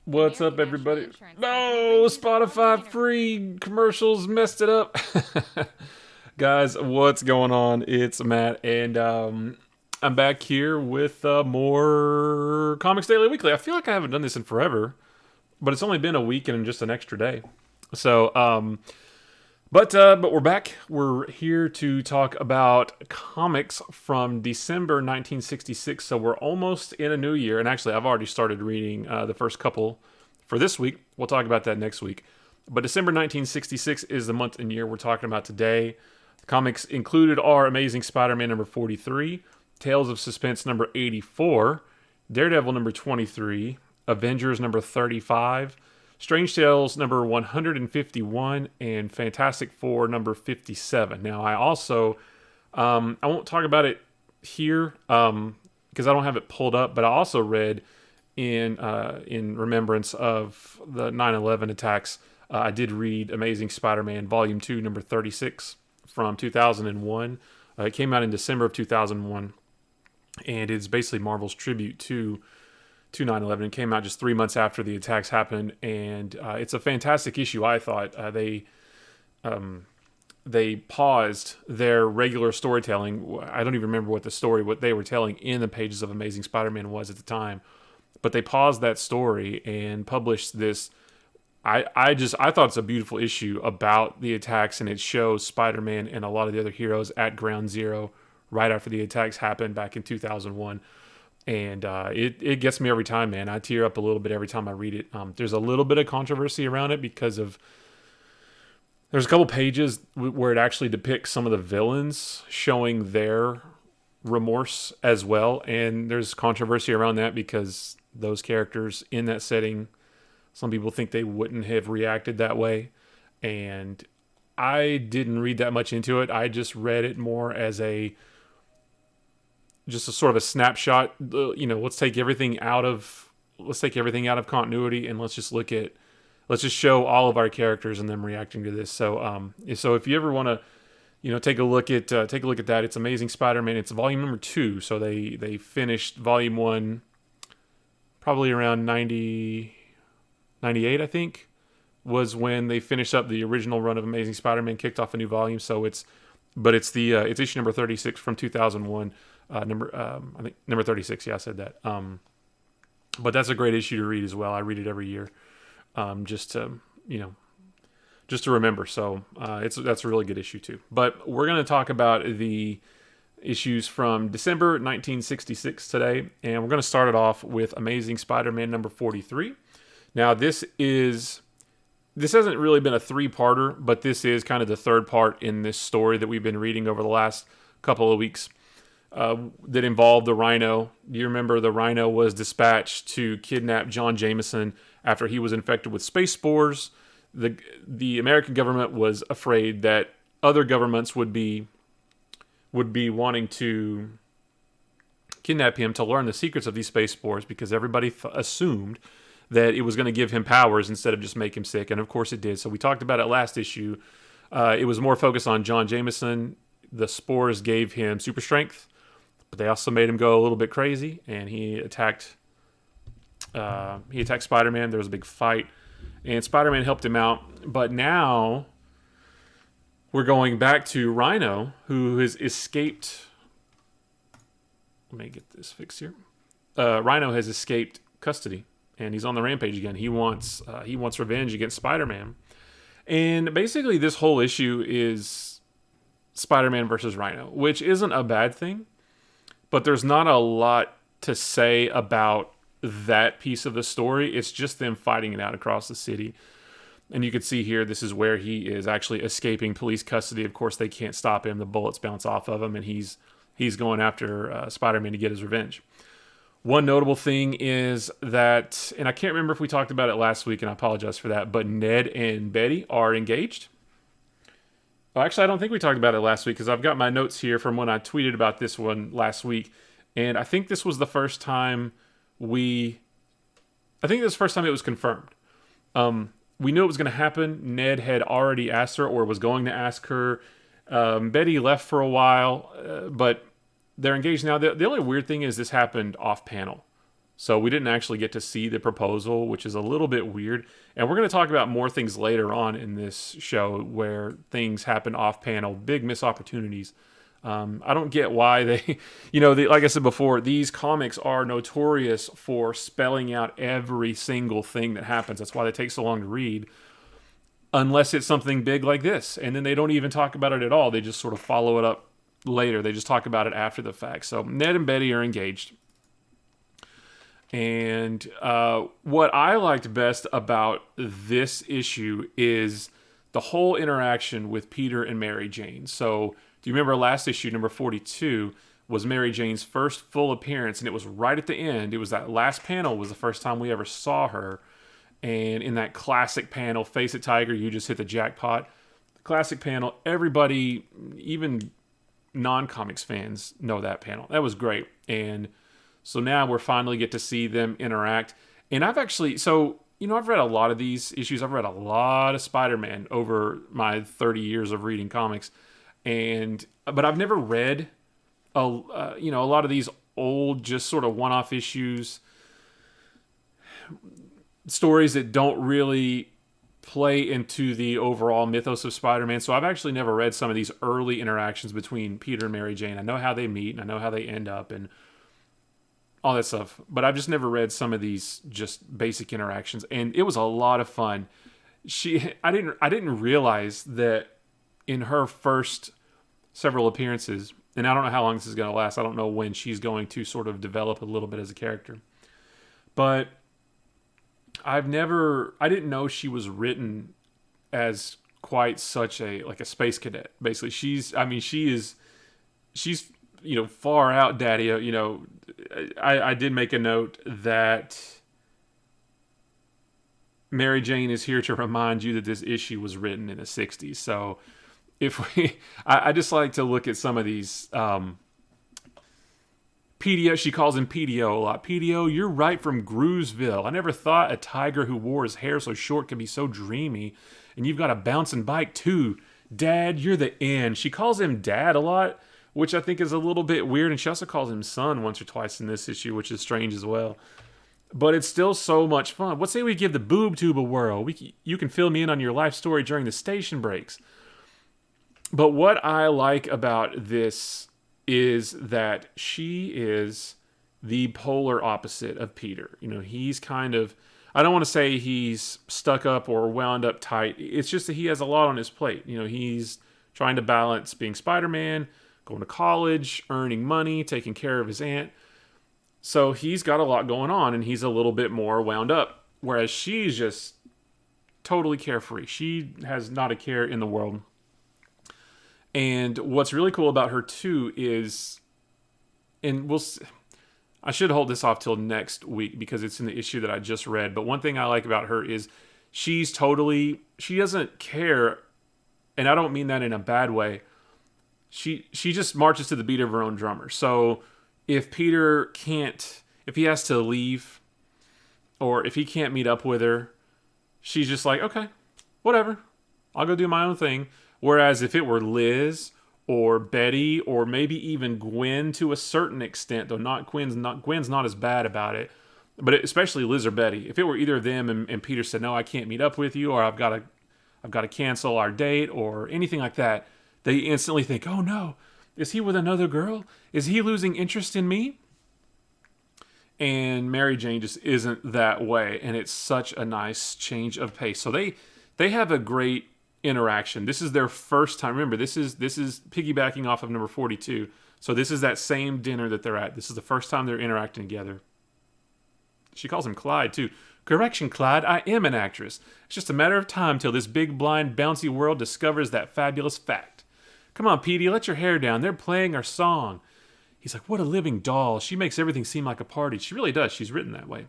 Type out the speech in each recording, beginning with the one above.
What's up, everybody? No, Spotify free commercials messed it up. Guys, what's going on? It's Matt, and I'm back here with more Comics Daily Weekly. I feel like I haven't done this in forever, but it's only been a week and just an extra day. So, but we're back. We're here to talk about comics from December 1966. So we're almost in a new year, and actually, I've already started reading the first couple for this week. We'll talk about that next week. But December 1966 is the month and year we're talking about today. The comics included are Amazing Spider-Man number 43, Tales of Suspense number 84, Daredevil number 23, Avengers number 35. Strange Tales number 151 and Fantastic Four number 57. Now, I also, I won't talk about it here because I don't have it pulled up, but I also read in remembrance of the 9/11 attacks, I did read Amazing Spider-Man Volume 2, number 36 from 2001. It came out in December of 2001, and it's basically Marvel's tribute to 9/11. It came out just 3 months after the attacks happened, and it's a fantastic issue. I thought they paused their regular storytelling. I don't even remember what they were telling in the pages of Amazing Spider-Man was at the time, but they paused that story and published this. I thought it's a beautiful issue about the attacks, and it shows Spider-Man and a lot of the other heroes at Ground Zero right after the attacks happened back in 2001. And it gets me every time, man. I tear up a little bit every time I read it. There's a little bit of controversy around it because of there's a couple pages where it actually depicts some of the villains showing their remorse as well, and there's controversy around that because those characters in that setting, some people think they wouldn't have reacted that way, and I didn't read that much into it. I just read it more as just a sort of a snapshot. Let's take everything out of continuity, and let's just show all of our characters and them reacting to this. So if you ever want to, take a look at that, it's Amazing Spider-Man. It's volume number 2. So they finished volume 1 probably around 98, I think, was when they finished up the original run of Amazing Spider-Man, kicked off a new volume. So it's issue number 36 from 2001. I think number 36. Yeah, I said that. But that's a great issue to read as well. I read it every year, just to remember. So that's a really good issue too. But we're going to talk about the issues from December 1966 today, and we're going to start it off with Amazing Spider-Man number 43. Now this hasn't really been a 3-parter, but this is kind of the third part in this story that we've been reading over the last couple of weeks. That involved the Rhino. Do you remember the Rhino was dispatched to kidnap John Jameson after he was infected with space spores? The American government was afraid that other governments would be wanting to kidnap him to learn the secrets of these space spores because everybody assumed that it was going to give him powers instead of just make him sick, and of course it did. So we talked about it last issue. It was more focused on John Jameson. The spores gave him super strength, but they also made him go a little bit crazy, and he attacked Spider-Man. There was a big fight, and Spider-Man helped him out. But now we're going back to Rhino, who has escaped. Let me get this fixed here. Rhino has escaped custody, and he's on the rampage again. He wants revenge against Spider-Man, and basically this whole issue is Spider-Man versus Rhino, which isn't a bad thing, but there's not a lot to say about that piece of the story. It's just them fighting it out across the city. And you can see here, this is where he is actually escaping police custody. Of course, they can't stop him. The bullets bounce off of him, and he's going after Spider-Man to get his revenge. One notable thing is that, and I can't remember if we talked about it last week, and I apologize for that, but Ned and Betty are engaged. Well, actually, I don't think we talked about it last week because I've got my notes here from when I tweeted about this one last week, and I think this was the first time it was confirmed. We knew it was going to happen. Ned had already asked her or was going to ask her. Betty left for a while, but they're engaged now. The only weird thing is this happened off panel. So we didn't actually get to see the proposal, which is a little bit weird. And we're going to talk about more things later on in this show where things happen off panel, big missed opportunities. I don't get why they, like I said before, these comics are notorious for spelling out every single thing that happens. That's why they take so long to read, unless it's something big like this. And then they don't even talk about it at all. They just sort of follow it up later. They just talk about it after the fact. So Ned and Betty are engaged. And what I liked best about this issue is the whole interaction with Peter and Mary Jane. So, do you remember last issue, number 42, was Mary Jane's first full appearance, and it was right at the end. It was that last panel was the first time we ever saw her. And in that classic panel, Face It Tiger, you just hit the jackpot. Classic panel, everybody, even non-comics fans, know that panel. That was great. And so now we're finally get to see them interact. And I've actually, I've read a lot of these issues. I've read a lot of Spider-Man over my 30 years of reading comics. But I've never read, a lot of these old, just sort of one-off issues, stories that don't really play into the overall mythos of Spider-Man. So I've actually never read some of these early interactions between Peter and Mary Jane. I know how they meet, and I know how they end up, and all that stuff. But I've just never read some of these just basic interactions, and it was a lot of fun. I didn't realize that in her first several appearances, and I don't know how long this is going to last. I don't know when she's going to sort of develop a little bit as a character. But I didn't know she was written as quite such a space cadet. Basically, she's far out daddy. I did make a note that Mary Jane is here to remind you that this issue was written in the 60s. So I just like to look at some of these PDO. She calls him PDO a lot. PDO, you're right from Groovesville. I never thought a tiger who wore his hair so short could be so dreamy. And you've got a bouncing bike too. Dad, you're the end. She calls him Dad a lot, which I think is a little bit weird. And she also calls him Son once or twice in this issue, which is strange as well. But it's still so much fun. What say we give the boob tube a whirl? You can fill me in on your life story during the station breaks. But what I like about this is that she is the polar opposite of Peter. He's kind of, I don't want to say he's stuck up or wound up tight. It's just that he has a lot on his plate. He's trying to balance being Spider-Man, going to college, earning money, taking care of his aunt. So he's got a lot going on, and he's a little bit more wound up. Whereas she's just totally carefree. She has not a care in the world. And what's really cool about her too is, and I should hold this off till next week because it's in the issue that I just read. But one thing I like about her is she doesn't care, and I don't mean that in a bad way. She just marches to the beat of her own drummer. So if he has to leave, or if he can't meet up with her, she's just like, okay, whatever, I'll go do my own thing. Whereas if it were Liz or Betty or maybe even Gwen to a certain extent, though Gwen's not as bad about it, but especially Liz or Betty, if it were either of them and Peter said, no, I can't meet up with you, or I've got to cancel our date or anything like that, they instantly think, oh no, is he with another girl? Is he losing interest in me? And Mary Jane just isn't that way, and it's such a nice change of pace. So they have a great interaction. This is their first time. Remember, this is piggybacking off of number 42. So this is that same dinner that they're at. This is the first time they're interacting together. She calls him Clyde too. Correction, Clyde, I am an actress. It's just a matter of time till this big, blind, bouncy world discovers that fabulous fact. Come on, Petey, let your hair down. They're playing our song. He's like, what a living doll. She makes everything seem like a party. She really does. She's written that way.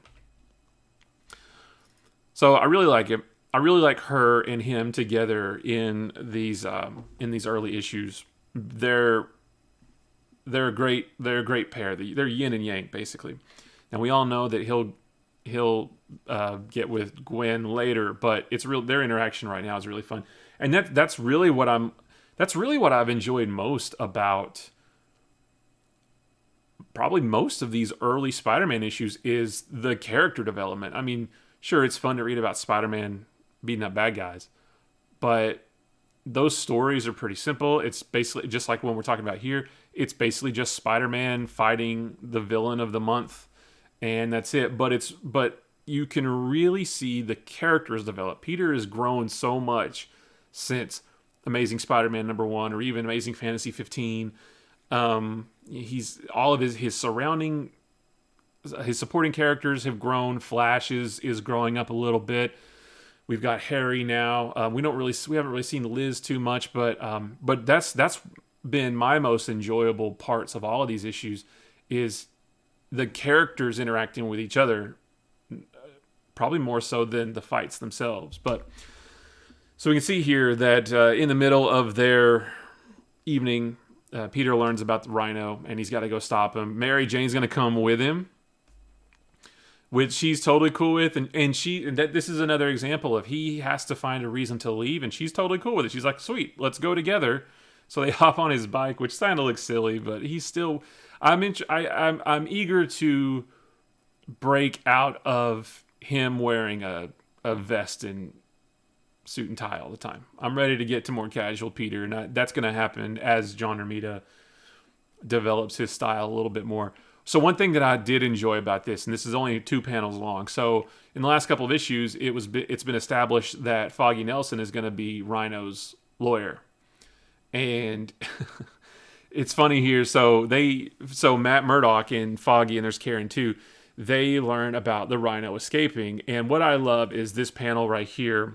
So I really like it. I really like her and him together in these early issues. They're a great pair. They're yin and yang basically. And we all know that he'll get with Gwen later, but their interaction right now is really fun. And that's really what I've enjoyed most about probably most of these early Spider-Man issues is the character development. I mean, sure, it's fun to read about Spider-Man beating up bad guys, but those stories are pretty simple. It's basically just like when we're talking about here. It's basically just Spider-Man fighting the villain of the month, and that's it. But you can really see the characters develop. Peter has grown so much since Amazing Spider-Man #1 or even Amazing Fantasy 15. He's all of his surrounding, his supporting characters have grown. Flash is growing up a little bit. We've got Harry now. We haven't really seen Liz too much, but that's been my most enjoyable parts of all of these issues is the characters interacting with each other, probably more so than the fights themselves. But so we can see here that in the middle of their evening, Peter learns about the Rhino and he's got to go stop him. Mary Jane's going to come with him, which she's totally cool with, and this is another example of he has to find a reason to leave, and she's totally cool with it. She's like, "Sweet, let's go together." So they hop on his bike, which kind of looks silly, but he's still. I'm eager to break out of him wearing a vest and suit and tie all the time. I'm ready to get to more casual Peter, and that's going to happen as John Romita develops his style a little bit more. So one thing that I did enjoy about this, and this is only 2 panels long. So in the last couple of issues, it's been established that Foggy Nelson is going to be Rhino's lawyer, and it's funny here. So Matt Murdock and Foggy, and there's Karen too. They learn about the Rhino escaping, and what I love is this panel right here,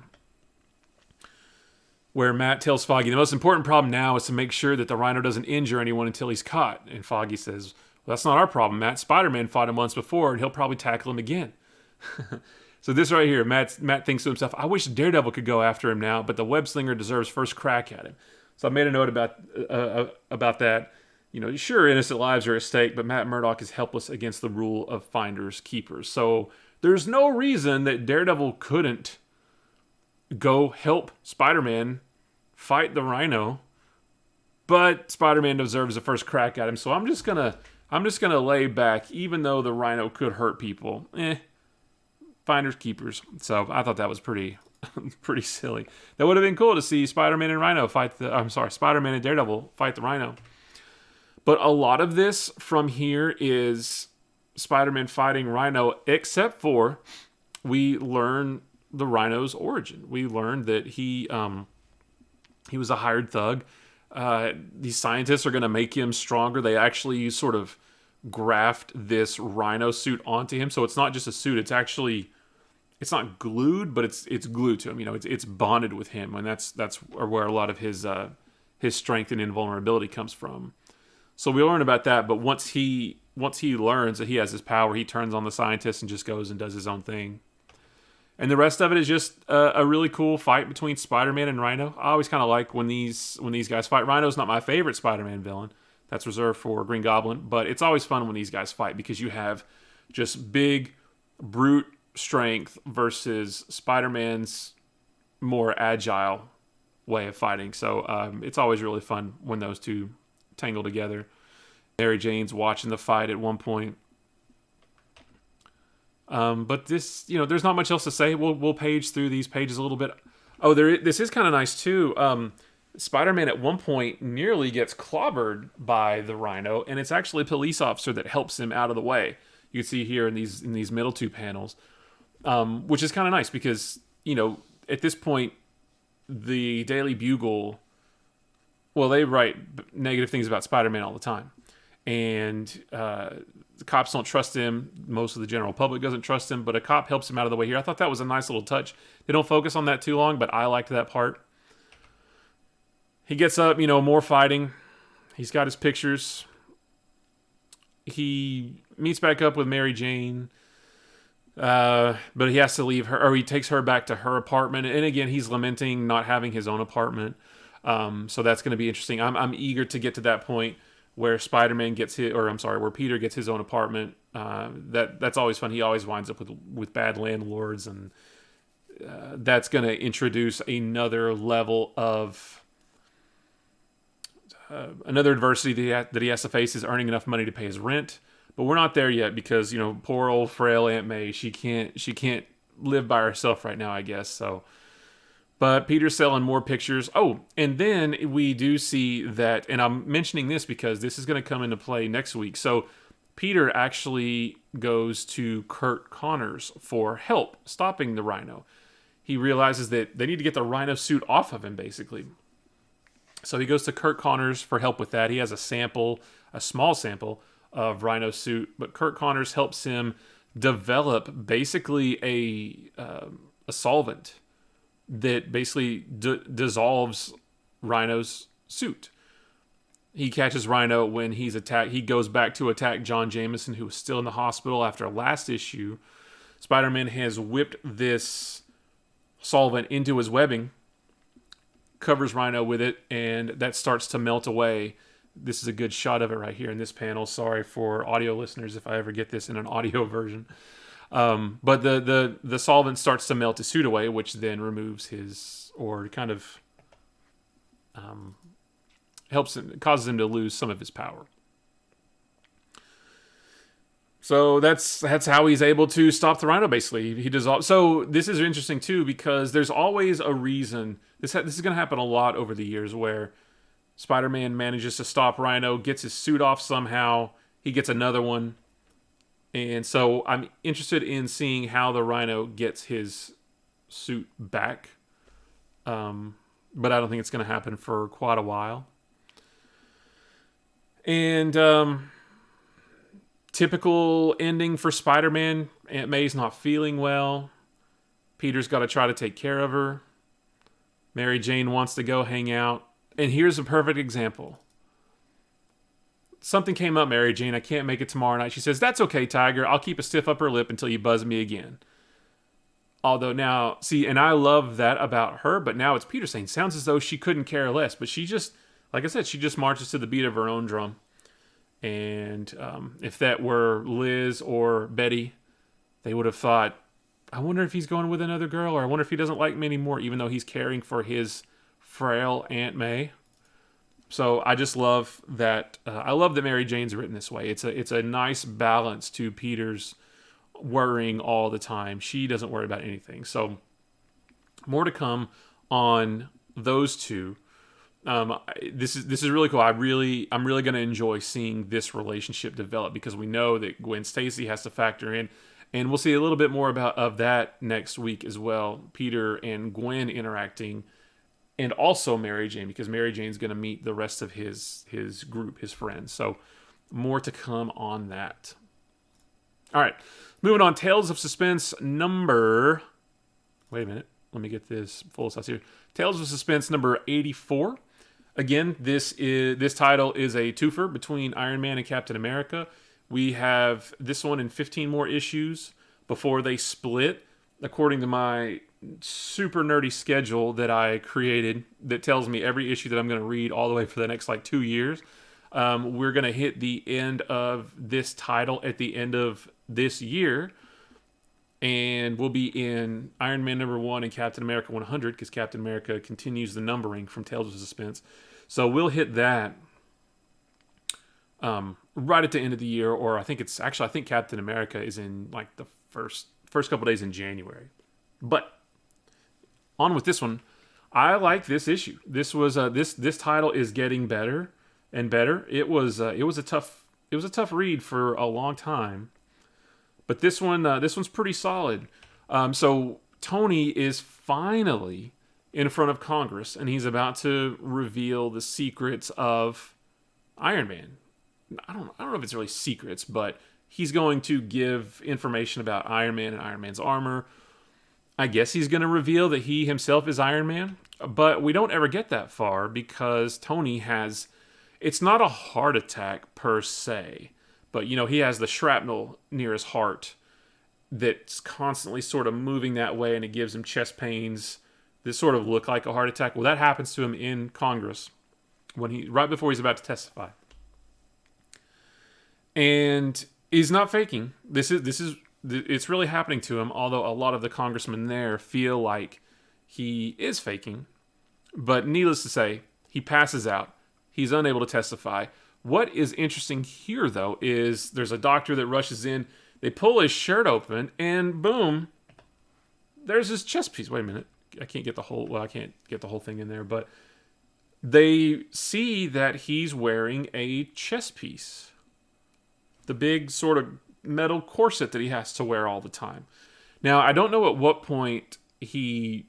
where Matt tells Foggy the most important problem now is to make sure that the Rhino doesn't injure anyone until he's caught, and Foggy says, "Well, that's not our problem, Matt. Spider-Man fought him once before, and he'll probably tackle him again." So this right here, Matt thinks to himself, "I wish Daredevil could go after him now, but the web slinger deserves first crack at him." So I made a note about that. You know, sure, innocent lives are at stake, but Matt Murdock is helpless against the rule of finders keepers. So there's no reason that Daredevil couldn't go help Spider-Man fight the Rhino, but Spider-Man deserves the first crack at him. So I'm just gonna lay back, even though the Rhino could hurt people. Finders keepers. So I thought that was pretty silly. That would have been cool to see Spider-Man and Spider-Man and Daredevil fight the Rhino. But a lot of this from here is Spider-Man fighting Rhino, except for we learn the Rhino's origin. We learned that he was a hired thug. These scientists are going to make him stronger. They actually sort of graft this Rhino suit onto him, so it's not just a suit. It's not glued, but it's glued to him. You know, it's bonded with him, and that's where a lot of his strength and invulnerability comes from. So we learn about that. But once he learns that he has this power, he turns on the scientist and just goes and does his own thing. And the rest of it is just a really cool fight between Spider-Man and Rhino. I always kind of like when these guys fight. Rhino's not my favorite Spider-Man villain. That's reserved for Green Goblin. But it's always fun when these guys fight because you have just big, brute strength versus Spider-Man's more agile way of fighting. So it's always really fun when those two tangle together. Mary Jane's watching the fight at one point. But this, there's not much else to say. We'll page through these pages a little bit. Oh, this is kind of nice too. Spider-Man at one point nearly gets clobbered by the Rhino, and it's actually a police officer that helps him out of the way. You can see here in these middle 2 panels, which is kind of nice because at this point the Daily Bugle, well, they write negative things about Spider-Man all the time, and the cops don't trust him. Most of the general public doesn't trust him, but a cop helps him out of the way here. I thought that was a nice little touch. They don't focus on that too long, but I liked that part. He gets up, more fighting. He's got his pictures. He meets back up with Mary Jane, but he has to leave her, or he takes her back to her apartment. And again, he's lamenting not having his own apartment. So that's going to be interesting. I'm eager to get to that point where Spider-Man gets where Peter gets his own apartment. That's always fun. He always winds up with bad landlords, and that's going to introduce another level of another adversity that he has to face is earning enough money to pay his rent. But we're not there yet because, poor old frail Aunt May, she can't live by herself right now, I guess. So, but Peter's selling more pictures. Oh, and then we do see that, and I'm mentioning this because this is going to come into play next week. So Peter actually goes to Kurt Connors for help stopping the Rhino. He realizes that they need to get the Rhino suit off of him, basically. So he goes to Kurt Connors for help with that. He has a small sample of Rhino suit, but Kurt Connors helps him develop basically a solvent that basically dissolves Rhino's suit. He catches Rhino when he's attacked. He goes back to attack John Jameson, who was still in the hospital after last issue. Spider-Man has whipped this solvent into his webbing, covers Rhino with it, and that starts to melt away. This is a good shot of it right here in this panel. Sorry for audio listeners if I ever get this in an audio version. But the solvent starts to melt his suit away, which then removes causes him to lose some of his power. So that's how he's able to stop the Rhino, basically. He dissolves. So this is interesting, too, because there's always a reason. This is going to happen a lot over the years where Spider-Man manages to stop Rhino, gets his suit off somehow, he gets another one. And so I'm interested in seeing how the Rhino gets his suit back. But I don't think it's going to happen for quite a while. And typical ending for Spider-Man. Aunt May's not feeling well. Peter's got to try to take care of her. Mary Jane wants to go hang out. And here's a perfect example. Something came up, Mary Jane. I can't make it tomorrow night. She says, "That's okay, Tiger. I'll keep a stiff upper lip until you buzz me again." Although now, see, and I love that about her, but now it's Peter saying, sounds as though she couldn't care less. But she just, like I said, she just marches to the beat of her own drum. And if that were Liz or Betty, they would have thought, I wonder if he's going with another girl, or I wonder if he doesn't like me anymore, even though he's caring for his frail Aunt May. So I just love that. I love that Mary Jane's written this way. It's a nice balance to Peter's worrying all the time. She doesn't worry about anything. So more to come on those two. This is really cool. I'm really going to enjoy seeing this relationship develop because we know that Gwen Stacy has to factor in, and we'll see a little bit more of that next week as well. Peter and Gwen interacting, and also Mary Jane, because Mary Jane's going to meet the rest of his group, his friends. So more to come on that. All right, moving on. Tales of Suspense number. Wait a minute. Let me get this full size here. Tales of Suspense number 84. Again, this title is a twofer between Iron Man and Captain America. We have this one in 15 more issues before they split, according to my super nerdy schedule that I created that tells me every issue that I'm going to read all the way for the next 2 years. We're going to hit the end of this title at the end of this year. And we'll be in Iron Man number 1 and Captain America 100 because Captain America continues the numbering from Tales of Suspense. So we'll hit that right at the end of the year, or I think Captain America is in the first couple days in January. But on with this one. I like this issue. This was this title is getting better and better. It was a tough read for a long time. But this one's pretty solid. So Tony is finally in front of Congress, and he's about to reveal the secrets of Iron Man. I don't know if it's really secrets, but he's going to give information about Iron Man and Iron Man's armor. I guess he's going to reveal that he himself is Iron Man, but we don't ever get that far because Tony has... It's not a heart attack per se, but, he has the shrapnel near his heart that's constantly sort of moving that way, and it gives him chest pains that sort of look like a heart attack. Well, that happens to him in Congress right before he's about to testify. And he's not faking. It's really happening to him, although a lot of the congressmen there feel like he is faking. But needless to say, he passes out. He's unable to testify. What is interesting here, though, is there's a doctor that rushes in. They pull his shirt open, and boom, there's his chest piece. Wait a minute. I can't get the whole... Well, I can't get the whole thing in there, but they see that he's wearing a chest piece. The big sort of metal corset that he has to wear all the time. Now, I don't know at what point he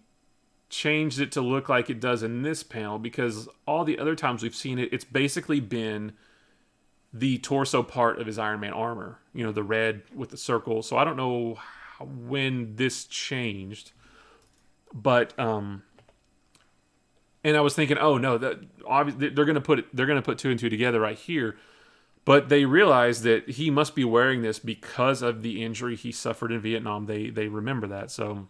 changed it to look like it does in this panel, because all the other times we've seen it, it's basically been the torso part of his Iron Man armor. You know, the red with the circle. So I don't know when this changed. But, and I was thinking, oh no, that obviously they're gonna put two and two together right here. But they realize that he must be wearing this because of the injury he suffered in Vietnam. They remember that. So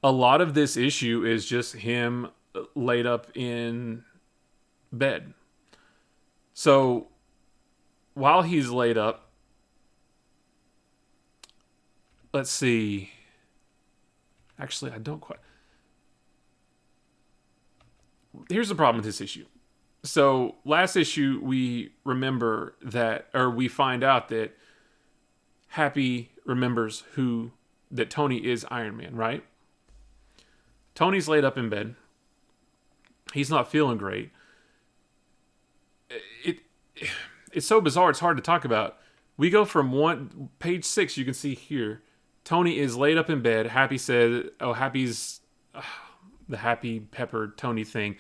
a lot of this issue is just him laid up in bed. So while he's laid up, let's see. Actually, I don't quite. Here's the problem with this issue. So last issue, we remember that, or we find out that Happy remembers that Tony is Iron Man, right? Tony's laid up in bed. He's not feeling great. It's so bizarre, it's hard to talk about. We go from page 6, you can see here, Tony is laid up in bed. Happy said, Happy's the Happy Pepper Tony thing.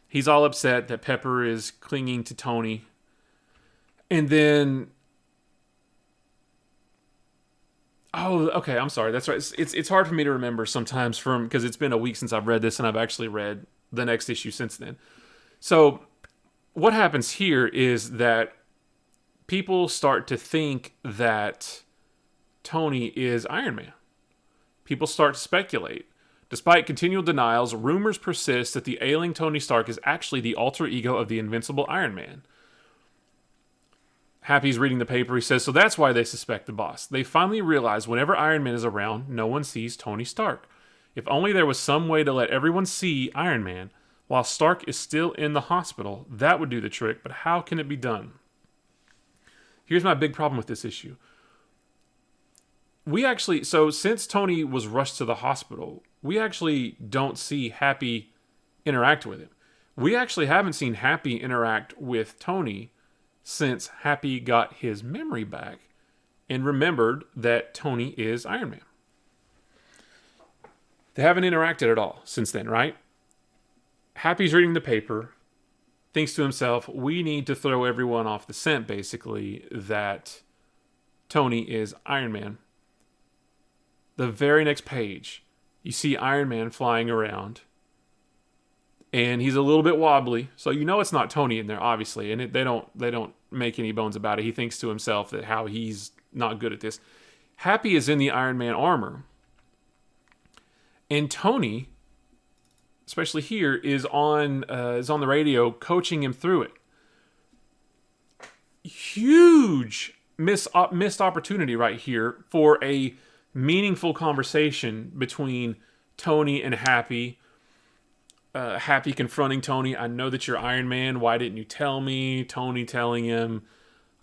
He's all upset that Pepper is clinging to Tony. And then... Oh, okay, I'm sorry. That's right. It's hard for me to remember sometimes because it's been a week since I've read this, and I've actually read the next issue since then. So what happens here is that people start to think that Tony is Iron Man. People start to speculate. Despite continual denials, rumors persist that the ailing Tony Stark is actually the alter ego of the invincible Iron Man. Happy's reading the paper. He says, so that's why they suspect the boss. They finally realize whenever Iron Man is around, no one sees Tony Stark. If only there was some way to let everyone see Iron Man while Stark is still in the hospital, that would do the trick, but how can it be done? Here's my big problem with this issue. So since Tony was rushed to the hospital, we actually don't see Happy interact with him. We actually haven't seen Happy interact with Tony since Happy got his memory back and remembered that Tony is Iron Man. They haven't interacted at all since then, right? Happy's reading the paper, thinks to himself, we need to throw everyone off the scent, basically, that Tony is Iron Man. The very next page, you see Iron Man flying around, and he's a little bit wobbly, so you know it's not Tony in there, obviously, and they don't make any bones about it. He thinks to himself that how he's not good at this. Happy is in the Iron Man armor, and Tony, especially here, is on the radio coaching him through it. Huge missed opportunity right here for a meaningful conversation between Tony and Happy. Happy confronting Tony, I know that you're Iron Man, why didn't you tell me? Tony telling him,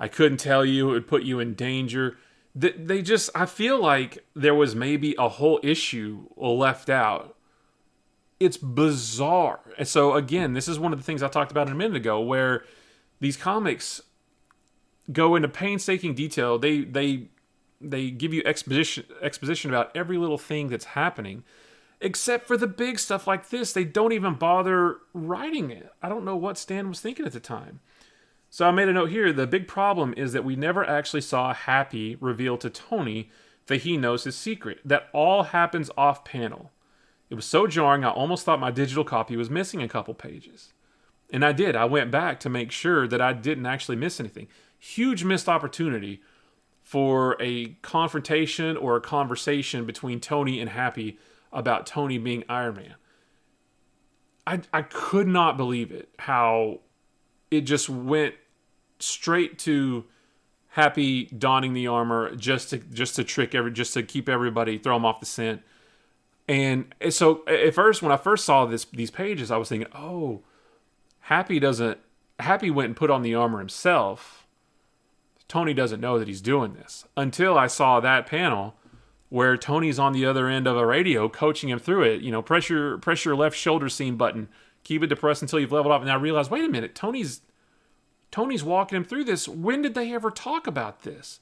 I couldn't tell you, it would put you in danger. I feel like there was maybe a whole issue left out. It's bizarre. And so again, this is one of the things I talked about a minute ago, where these comics go into painstaking detail. They give you exposition about every little thing that's happening, except for the big stuff like this. They don't even bother writing it. I don't know what Stan was thinking at the time. So I made a note here. The big problem is that we never actually saw Happy reveal to Tony that he knows his secret. That all happens off panel. It was so jarring, I almost thought my digital copy was missing a couple pages. And I did. I went back to make sure that I didn't actually miss anything. Huge missed opportunity for a confrontation or a conversation between Tony and Happy about Tony being Iron Man. I could not believe it, how it just went straight to Happy donning the armor just to keep everybody, throw them off the scent. And so at first, when I first saw these pages, I was thinking, oh, Happy doesn't Happy went and put on the armor himself. Tony doesn't know that he's doing this until I saw that panel where Tony's on the other end of a radio coaching him through it. You know, press your left shoulder seam button. Keep it depressed until you've leveled off. And I realized, wait a minute, Tony's walking him through this. When did they ever talk about this?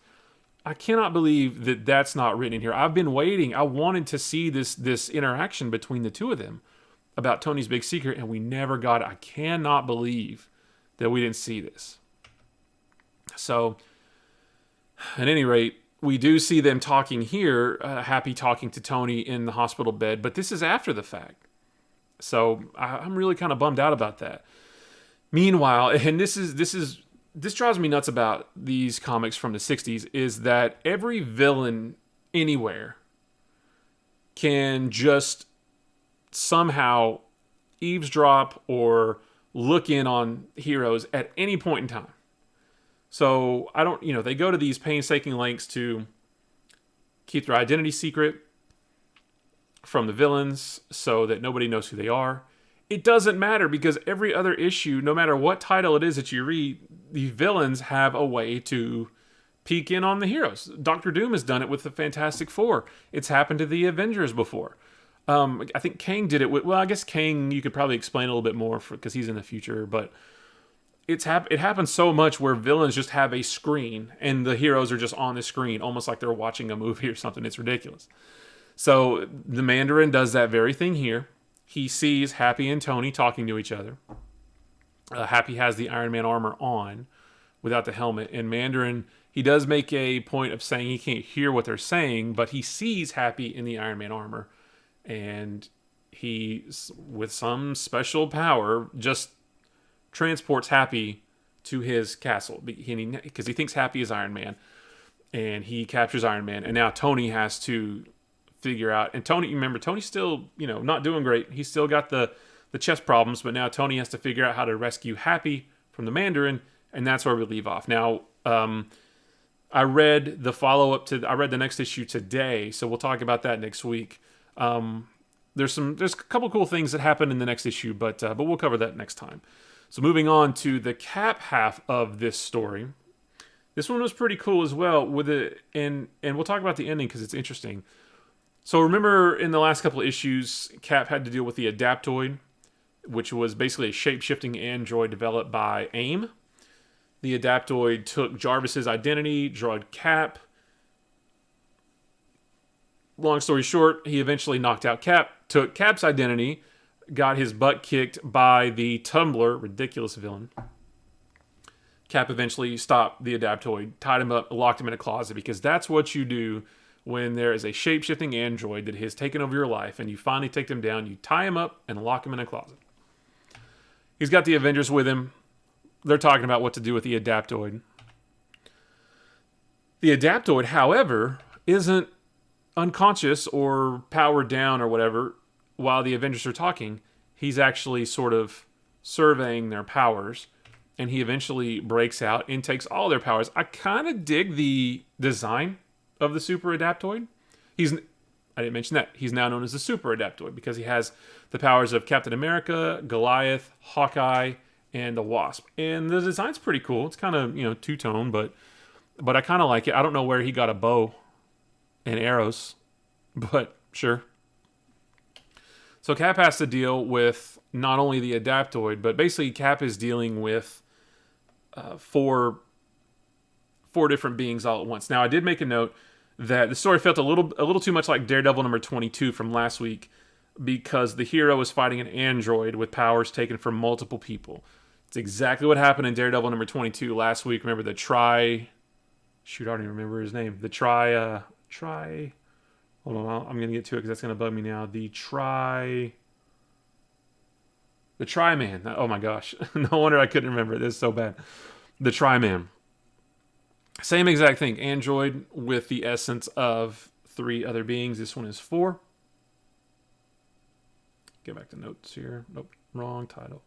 I cannot believe that that's not written in here. I've been waiting. I wanted to see this interaction between the two of them about Tony's big secret, and we never got it. I cannot believe that we didn't see this. So, at any rate, we do see them talking here, Happy talking to Tony in the hospital bed, but this is after the fact. So I'm really kind of bummed out about that. Meanwhile, and this drives me nuts about these comics from the 60s, is that every villain anywhere can just somehow eavesdrop or look in on heroes at any point in time. So they go to these painstaking lengths to keep their identity secret from the villains so that nobody knows who they are. It doesn't matter because every other issue, no matter what title it is that you read, the villains have a way to peek in on the heroes. Doctor Doom has done it with the Fantastic Four. It's happened to the Avengers before. I think Kang did it with, well, I guess Kang you could probably explain a little bit more because he's in the future, but it happens so much where villains just have a screen and the heroes are just on the screen, almost like they're watching a movie or something. It's ridiculous. So the Mandarin does that very thing here. He sees Happy and Tony talking to each other. Happy has the Iron Man armor on without the helmet, and Mandarin, he does make a point of saying he can't hear what they're saying, but he sees Happy in the Iron Man armor, and he, with some special power, just transports Happy to his castle because he thinks Happy is Iron Man, and he captures Iron Man, and now Tony has to figure out, and Tony, remember, Tony's still, not doing great. He's still got the chest problems, but now Tony has to figure out how to rescue Happy from the Mandarin, and that's where we leave off. Now, I read the follow-up I read the next issue today, so we'll talk about that next week. There's a couple cool things that happen in the next issue, but we'll cover that next time. So moving on to the Cap half of this story. This one was pretty cool as well, with it, and we'll talk about the ending because it's interesting. So remember in the last couple of issues, Cap had to deal with the Adaptoid, which was basically a shape-shifting android developed by AIM. The Adaptoid took Jarvis's identity, drugged Cap. Long story short, he eventually knocked out Cap, took Cap's identity, got his butt kicked by the Tumbler, ridiculous villain. Cap eventually stopped the Adaptoid, tied him up, locked him in a closet, because that's what you do when there is a shape-shifting android that has taken over your life, and you finally take them down, you tie him up and lock him in a closet. He's got the Avengers with him. They're talking about what to do with the Adaptoid. The Adaptoid, however, isn't unconscious or powered down or whatever while the Avengers are talking. He's actually sort of surveying their powers, and he eventually breaks out and takes all their powers. I kind of dig the design of the Super Adaptoid. I didn't mention that. He's now known as the Super Adaptoid because he has the powers of Captain America, Goliath, Hawkeye, and the Wasp. And the design's pretty cool. It's kind of, two-tone, but I kind of like it. I don't know where he got a bow and arrows, but sure. So Cap has to deal with not only the Adaptoid, but basically Cap is dealing with four different beings all at once. Now, I did make a note that the story felt a little too much like Daredevil number 22 from last week because the hero was fighting an android with powers taken from multiple people. It's exactly what happened in Daredevil number 22 last week. Remember the I don't even remember his name. Hold on, I'm going to get to it because that's going to bug me now. The Tri-Man. Oh my gosh. No wonder I couldn't remember it. This is so bad. The Tri-Man. Same exact thing. Android with the essence of 3 other beings. This one is 4. Get back to notes here. Nope, wrong title.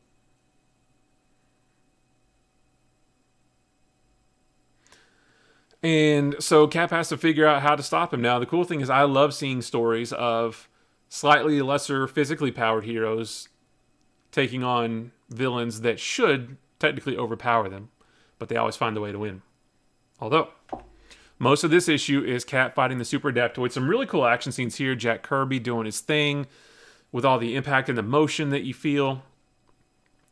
And so Cap has to figure out how to stop him. Now, the cool thing is I love seeing stories of slightly lesser physically powered heroes taking on villains that should technically overpower them, but they always find a way to win. Although, most of this issue is Cap fighting the Super Adaptoid. Some really cool action scenes here. Jack Kirby doing his thing with all the impact and the motion that you feel.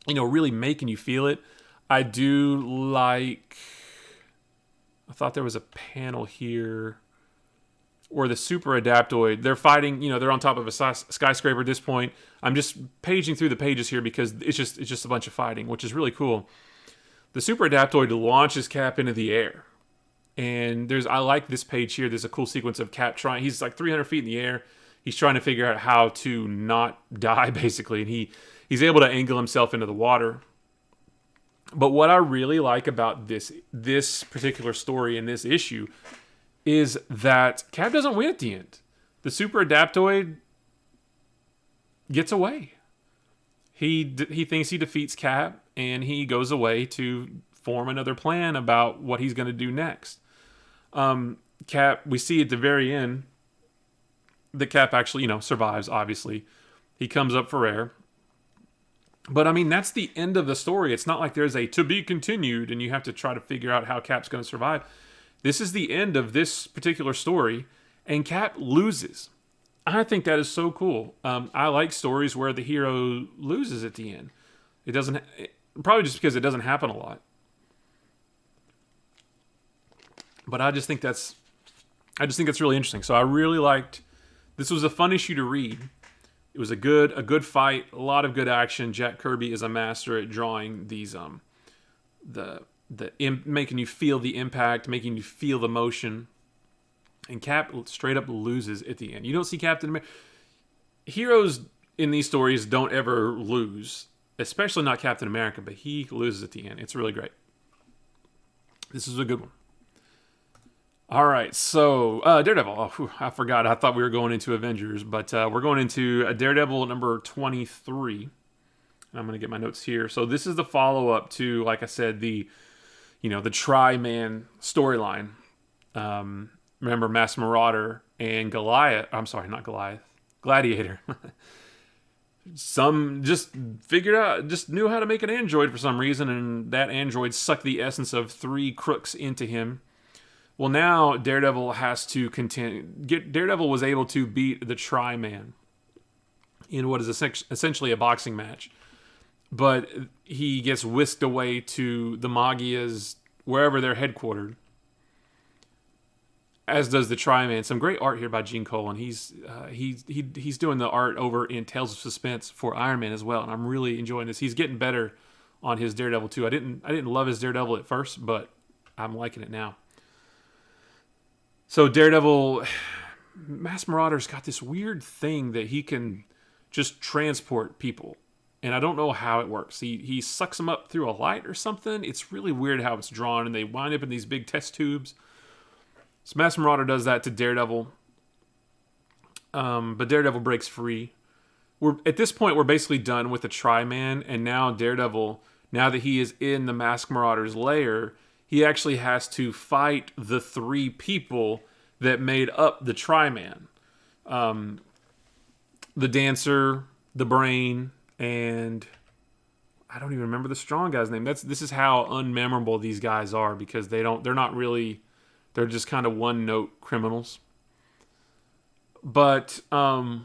Really making you feel it. I do like... I thought there was a panel here where the Super Adaptoid, they're fighting, they're on top of a skyscraper at this point. I'm just paging through the pages here because it's just a bunch of fighting, which is really cool. The Super Adaptoid launches Cap into the air. And I like this page here. There's a cool sequence of Cap he's like 300 feet in the air. He's trying to figure out how to not die, basically. And he's able to angle himself into the water. But what I really like about this particular story in this issue is that Cap doesn't win at the end. The Super Adaptoid gets away. He thinks he defeats Cap, and he goes away to form another plan about what he's going to do next. Cap, we see at the very end that Cap actually, survives, obviously. He comes up for air. But, that's the end of the story. It's not like there's a to be continued and you have to try to figure out how Cap's going to survive. This is the end of this particular story, and Cap loses. I think that is so cool. I like stories where the hero loses at the end. Probably just because it doesn't happen a lot. But I just think that's really interesting. So I really liked... This was a fun issue to read. It was a good fight, a lot of good action. Jack Kirby is a master at drawing these making you feel the impact, making you feel the motion. And Cap straight up loses at the end. You don't see Captain America. Heroes in these stories don't ever lose, especially not Captain America, but he loses at the end. It's really great. This is a good one. All right, so Daredevil. Oh, I forgot. I thought we were going into Avengers, but we're going into Daredevil number 23. I'm going to get my notes here. So this is the follow-up to, like I said, the Tri-Man storyline. Remember Mass Marauder and Goliath. I'm sorry, not Goliath. Gladiator. Some just knew how to make an android for some reason, and that android sucked the essence of 3 crooks into him. Well, now Daredevil has to Daredevil was able to beat the Tri-Man in what is essentially a boxing match. But he gets whisked away to the Magias, wherever they're headquartered. As does the Tri-Man. Some great art here by Gene Colan. He's doing the art over in Tales of Suspense for Iron Man as well, and I'm really enjoying this. He's getting better on his Daredevil too. I didn't love his Daredevil at first, but I'm liking it now. So Daredevil, Mass Marauder's got this weird thing that he can just transport people. And I don't know how it works. He sucks them up through a light or something. It's really weird how it's drawn, and they wind up in these big test tubes. So Mass Marauder does that to Daredevil. But Daredevil breaks free. At this point, we're basically done with the Tri-Man, and now Daredevil, now that he is in the Mask Marauder's lair, he actually has to fight the 3 people that made up the Tri-Man. The Dancer, the Brain, and I don't even remember the strong guy's name. This is how unmemorable these guys are, because they're just kind of one-note criminals. But the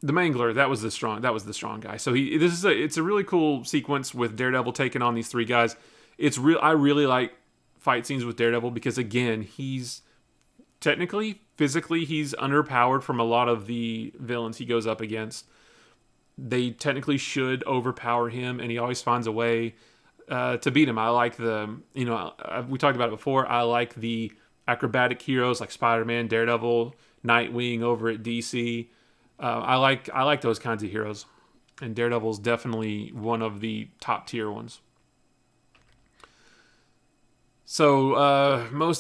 Mangler, that was the strong guy. So it's a really cool sequence with Daredevil taking on these 3 guys. I really like fight scenes with Daredevil because, again, he's physically, he's underpowered from a lot of the villains he goes up against. They technically should overpower him, and he always finds a way to beat him. I like we talked about it before. I like the acrobatic heroes like Spider-Man, Daredevil, Nightwing over at DC. I like those kinds of heroes, and Daredevil's definitely one of the top tier ones. So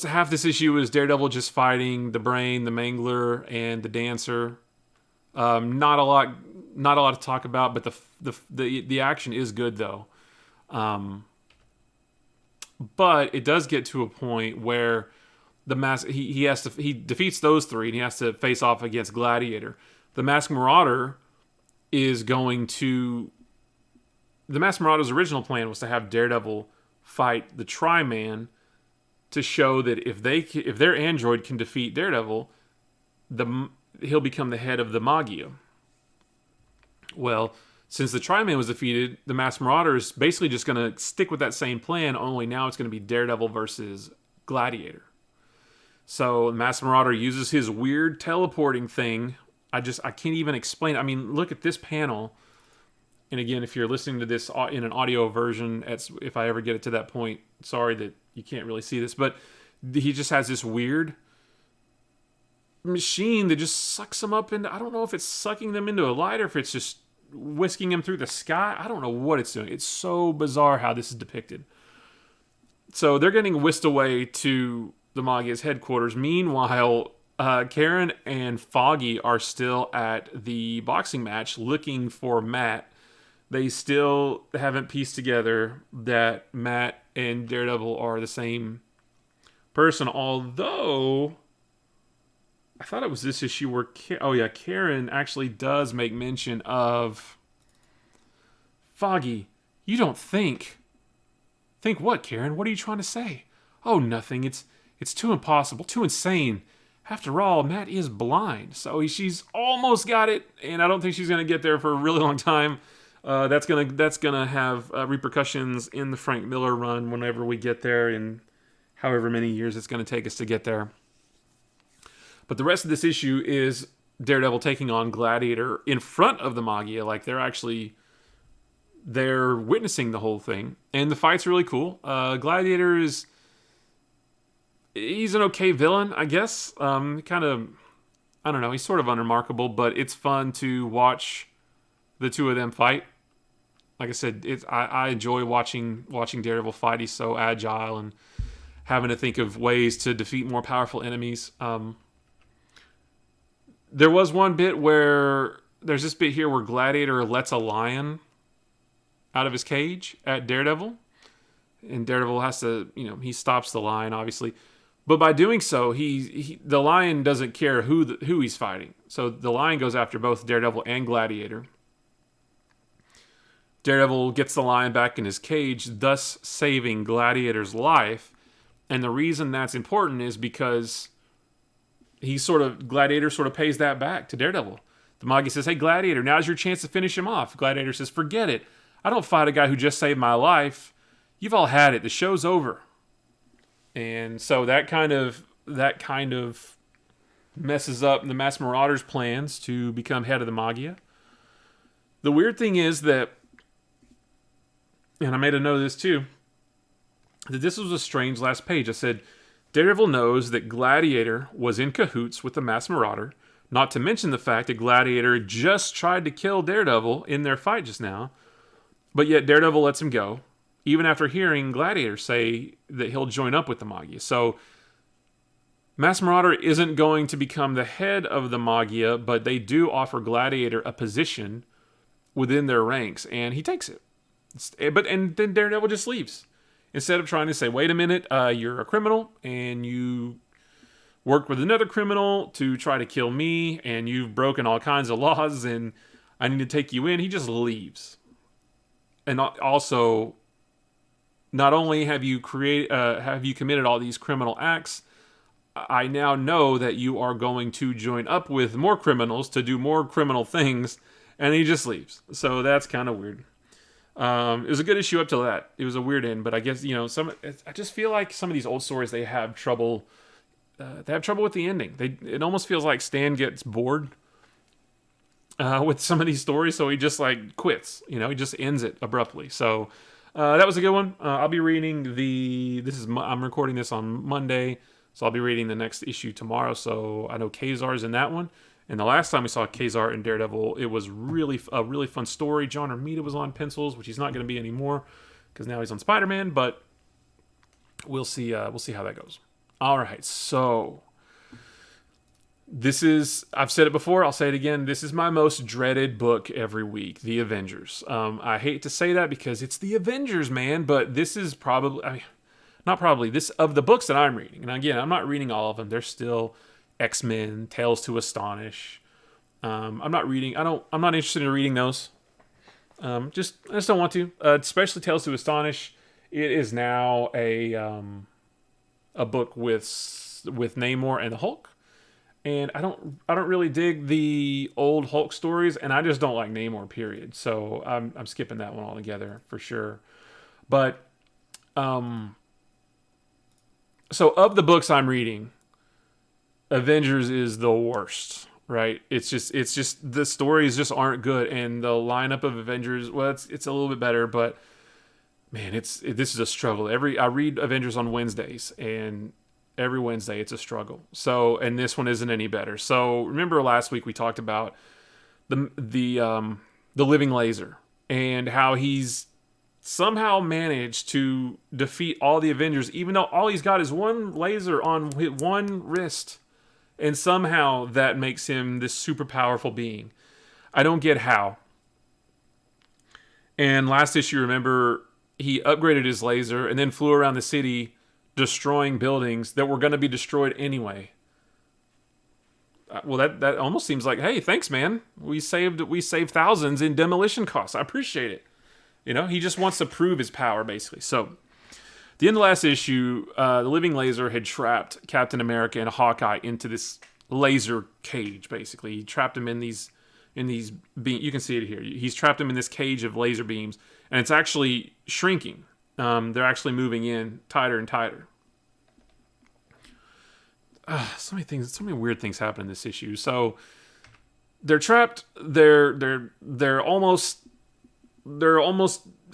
half this issue is Daredevil just fighting the Brain, the Mangler, and the Dancer. Not a lot to talk about, but the action is good though. But it does get to a point where he defeats those 3 and he has to face off against Gladiator. The Masked Marauder is going to the Masked Marauder's original plan was to have Daredevil fight the Tri-Man to show that if their android can defeat Daredevil, he'll become the head of the Magia. Well, since the Tri-Man was defeated, the Masked Marauder is basically just going to stick with that same plan, only now it's going to be Daredevil versus Gladiator. So the Masked Marauder uses his weird teleporting thing. I can't even explain it. I mean, look at this panel. And again, if you're listening to this in an audio version, if I ever get it to that point, sorry that you can't really see this, but he just has this weird machine that just sucks them up into, I don't know if it's sucking them into a light or if it's just whisking them through the sky. I don't know what it's doing. It's so bizarre how this is depicted. So they're getting whisked away to the Magia's headquarters. Meanwhile, Karen and Foggy are still at the boxing match looking for Matt. They still haven't pieced together that Matt and Daredevil are the same person, although I thought it was this issue where Karen actually does make mention of Foggy. You don't think what, Karen? What are you trying to say? Oh, nothing. It's too impossible, too insane. After all, Matt is blind, so she's almost got it, and I don't think she's going to get there for a really long time. That's gonna have repercussions in the Frank Miller run whenever we get there, in however many years it's going to take us to get there. But the rest of this issue is Daredevil taking on Gladiator in front of the Magia, like they're witnessing the whole thing, and the fight's really cool. Gladiator he's an okay villain, I guess. Kind of, I don't know, he's sort of unremarkable, but it's fun to watch the two of them fight. Like I said, I enjoy watching Daredevil fight. He's so agile and having to think of ways to defeat more powerful enemies. There was one bit where there's this bit here where Gladiator lets a lion out of his cage at Daredevil, and Daredevil has to, he stops the lion, obviously, but by doing so, the lion doesn't care who he's fighting. So the lion goes after both Daredevil and Gladiator. Daredevil gets the lion back in his cage, thus saving Gladiator's life. And the reason that's important is because Gladiator sort of pays that back to Daredevil. The Magia says, hey, Gladiator, now's your chance to finish him off. Gladiator says, forget it. I don't fight a guy who just saved my life. You've all had it. The show's over. And so that kind of messes up the Masked Marauder's plans to become head of the Magia. The weird thing is that, and I made a note of this too, that this was a strange last page. I said, Daredevil knows that Gladiator was in cahoots with the Masked Marauder, not to mention the fact that Gladiator just tried to kill Daredevil in their fight just now, but yet Daredevil lets him go, even after hearing Gladiator say that he'll join up with the Magia. So Masked Marauder isn't going to become the head of the Magia, but they do offer Gladiator a position within their ranks, and he takes it. And then Daredevil just leaves. Instead of trying to say, wait a minute, you're a criminal, and you worked with another criminal to try to kill me, and you've broken all kinds of laws, and I need to take you in, he just leaves. And also, not only have you committed all these criminal acts, I now know that you are going to join up with more criminals to do more criminal things, and he just leaves. So that's kind of weird. It was a good issue up till that. It was a weird end, but I guess, I just feel like some of these old stories, they have trouble with the ending. It almost feels like Stan gets bored with some of these stories, so he just quits. He just ends it abruptly. So that was a good one. I'll be reading I'm recording this on Monday, so I'll be reading the next issue tomorrow. So I know Kazar's in that one. And the last time we saw Kazar in Daredevil, it was a really fun story. John Romita was on pencils, which he's not going to be anymore because now he's on Spider-Man. But we'll see how that goes. All right, so I've said it before, I'll say it again. This is my most dreaded book every week, The Avengers. I hate to say that because it's The Avengers, man, but this is this of the books that I'm reading. And again, I'm not reading all of them. There's still X-Men, Tales to Astonish. I'm not interested in reading those. I just don't want to. Especially Tales to Astonish. It is now a book with Namor and the Hulk, and I don't really dig the old Hulk stories, and I just don't like Namor. Period. So I'm skipping that one altogether for sure. But so of the books I'm reading, Avengers is the worst. Right? It's just the stories just aren't good, and the lineup of Avengers, well, it's a little bit better, but man, this is a struggle. I read Avengers on Wednesdays, and every Wednesday it's a struggle. So, and this one isn't any better. So, remember last week we talked about the living laser and how he's somehow managed to defeat all the Avengers, even though all he's got is one laser on one wrist, and somehow that makes him this super powerful being. I don't get how. And last issue, remember, he upgraded his laser and then flew around the city destroying buildings that were going to be destroyed anyway. Well, that almost seems like, hey, thanks, man. We saved thousands in demolition costs. I appreciate it. You know, he just wants to prove his power, basically. So, the end of the last issue, the living laser had trapped Captain America and Hawkeye into this laser cage, basically. He trapped him in these beams. You can see it here. He's trapped him in this cage of laser beams, and it's actually shrinking. They're actually moving in tighter and tighter. So many weird things happen in this issue. So they're trapped. They're almost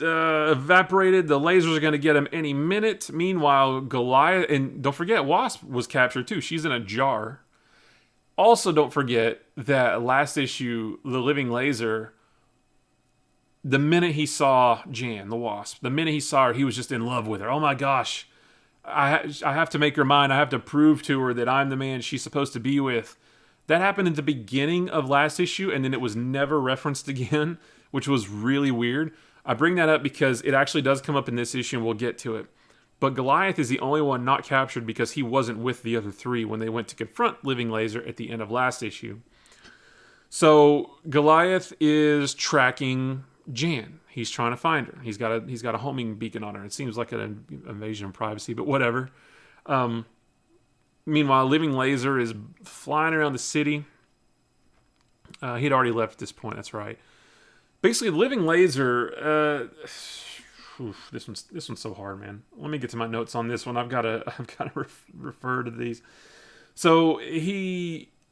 evaporated. The lasers are going to get them any minute. Meanwhile, Goliath, and don't forget, Wasp was captured too. She's in a jar. Also, don't forget that last issue, the living laser, the minute he saw Jan, the Wasp, the minute he saw her, he was just in love with her. Oh my gosh, I have to make her mine. I have to prove to her that I'm the man she's supposed to be with. That happened at the beginning of last issue, and then it was never referenced again, which was really weird. I bring that up because it actually does come up in this issue, and we'll get to it. But Goliath is the only one not captured because he wasn't with the other three when they went to confront Living Laser at the end of last issue. So Goliath is tracking Jan. He's trying to find her. He's got a homing beacon on her. It seems like an invasion of privacy, but whatever. Meanwhile, Living Laser is flying around the city. He'd already left at this point. That's right. Basically, Living Laser. This one's so hard, man. Let me get to my notes on this one. I've got to refer to these. So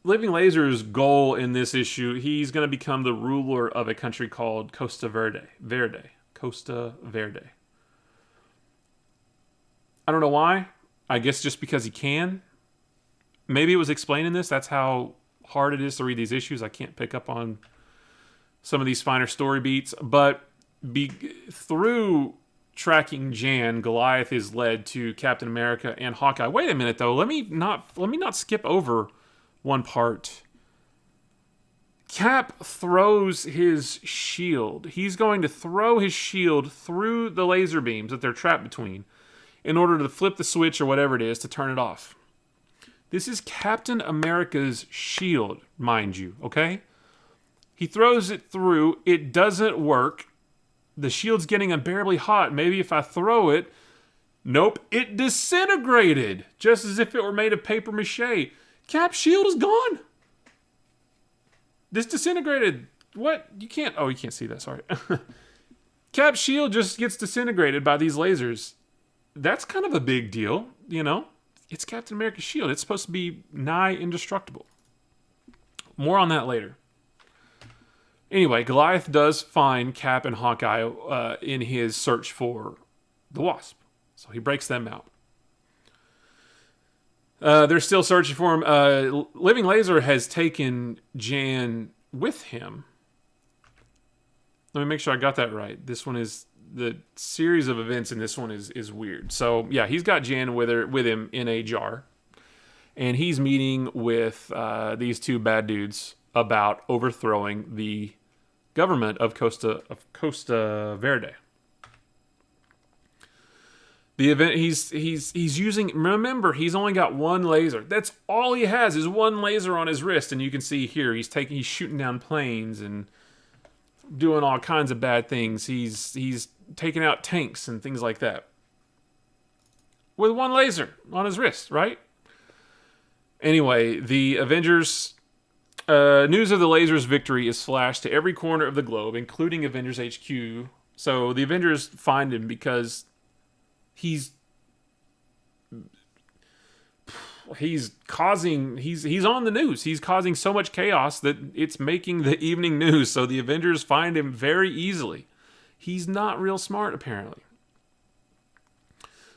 Living Laser's goal in this issue, he's going to become the ruler of a country called Costa Verde. Costa Verde. I don't know why. I guess just because he can. Maybe it was explained in this. That's how hard it is to read these issues. I can't pick up on some of these finer story beats. But through tracking Jan, Goliath is led to Captain America and Hawkeye. Wait a minute, though. Let me not skip over one part. Cap throws his shield. He's going to throw his shield through the laser beams that they're trapped between in order to flip the switch or whatever it is to turn it off. This is Captain America's shield, mind you, okay? He throws it through. It doesn't work. The shield's getting unbearably hot. Maybe if I throw it... Nope, it disintegrated, just as if it were made of paper mache. Cap's shield is gone. This disintegrated. What? You can't see that, sorry. Cap's shield just gets disintegrated by these lasers. That's kind of a big deal, you know? It's Captain America's shield. It's supposed to be nigh indestructible. More on that later. Anyway, Goliath does find Cap and Hawkeye in his search for the Wasp. So he breaks them out. They're still searching for him. Living Laser has taken Jan with him. Let me make sure I got that right. This one is... The series of events in this one is weird. So, yeah, he's got Jan with him in a jar. And he's meeting with these two bad dudes about overthrowing the government of Costa Verde. The event he's using, remember, he's only got one laser. That's all he has is one laser on his wrist, and you can see here he's shooting down planes and doing all kinds of bad things. He's taking out tanks and things like that with one laser on his wrist, right? Anyway, the Avengers, news of the laser's victory is flashed to every corner of the globe, including Avengers HQ. So the Avengers find him because he's on the news. He's causing so much chaos that it's making the evening news. So the Avengers find him very easily. He's not real smart, apparently.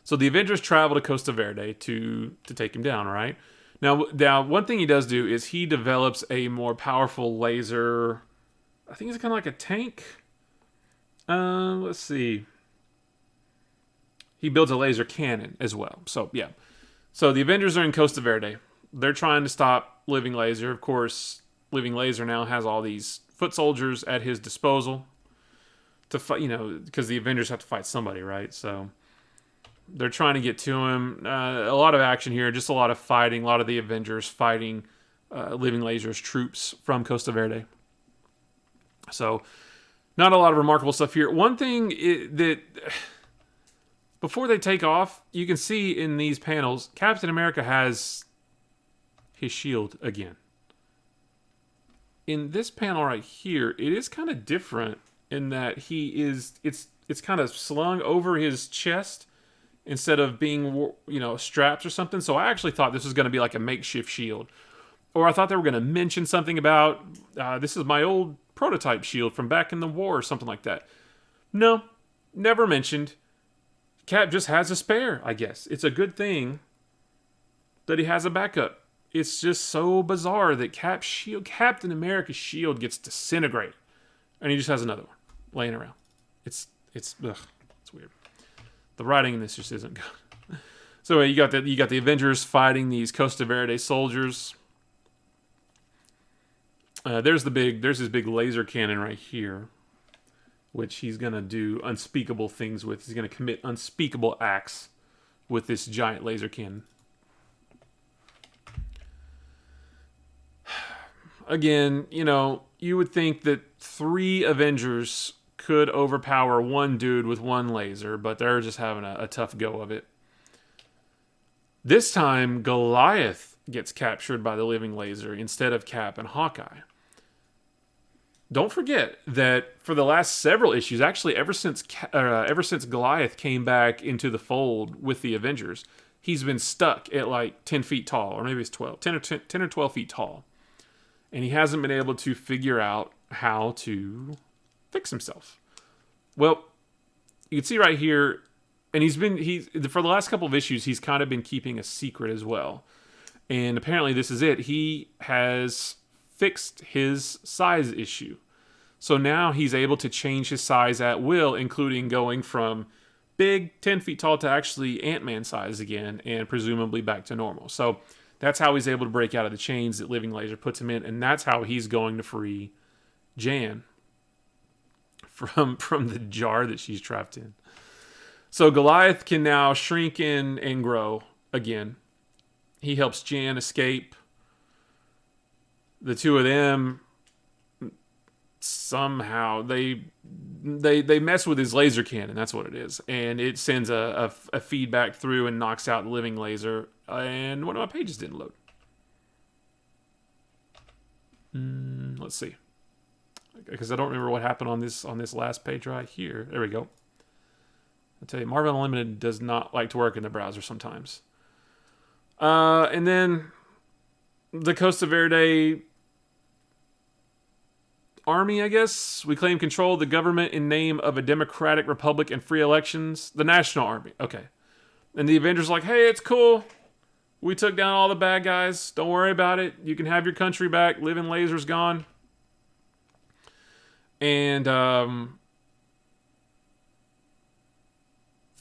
So the Avengers travel to Costa Verde to take him down, right? Now, one thing he does do is he develops a more powerful laser. I think it's kind of like a tank. Let's see. He builds a laser cannon as well. So, yeah. So the Avengers are in Costa Verde. They're trying to stop Living Laser. Of course, Living Laser now has all these foot soldiers at his disposal to fight, because the Avengers have to fight somebody, right? So they're trying to get to him. A lot of action here, just a lot of fighting, a lot of the Avengers fighting Living Laser's troops from Costa Verde. So not a lot of remarkable stuff here. One thing that before they take off, you can see in these panels, Captain America has his shield again. In this panel right here, it is kind of different in that it's kind of slung over his chest instead of being, straps or something. So I actually thought this was going to be like a makeshift shield. Or I thought they were going to mention something about, this is my old prototype shield from back in the war or something like that. No, never mentioned. Cap just has a spare, I guess. It's a good thing that he has a backup. It's just so bizarre that Captain America's shield gets disintegrated. And he just has another one laying around. It's weird. The writing in this just isn't good. So you got the Avengers fighting these Costa Verde soldiers. There's his big laser cannon right here, which he's gonna do unspeakable things with. He's gonna commit unspeakable acts with this giant laser cannon. Again, you would think that 3 Avengers could overpower one dude with one laser, but they're just having a tough go of it. This time, Goliath gets captured by the Living Laser instead of Cap and Hawkeye. Don't forget that for the last several issues, actually ever since Goliath came back into the fold with the Avengers, he's been stuck at like 10 feet tall, or maybe it's 12, 10 or 12 feet tall. And he hasn't been able to figure out how to fix himself. Well, you can see right here, and he's for the last couple of issues, he's kind of been keeping a secret as well. And apparently this is it. He has fixed his size issue. So now he's able to change his size at will, including going from big, 10 feet tall, to actually Ant-Man size again, and presumably back to normal. So that's how he's able to break out of the chains that Living Laser puts him in, and that's how he's going to free Jan from the jar that she's trapped in. So Goliath can now shrink in and grow again. He helps Jan escape. The two of them somehow they mess with his laser cannon. That's what it is, and it sends a feedback through and knocks out the Living Laser. And one of my pages didn't load. Let's see, because I don't remember what happened on this last page right here. There we go. I tell you, Marvel Unlimited does not like to work in the browser sometimes. And then the Costa Verde army, I guess. We claim control of the government in name of a democratic republic and free elections. The National Army. Okay. And the Avengers are like, hey, it's cool. We took down all the bad guys. Don't worry about it. You can have your country back. Living Laser's gone. And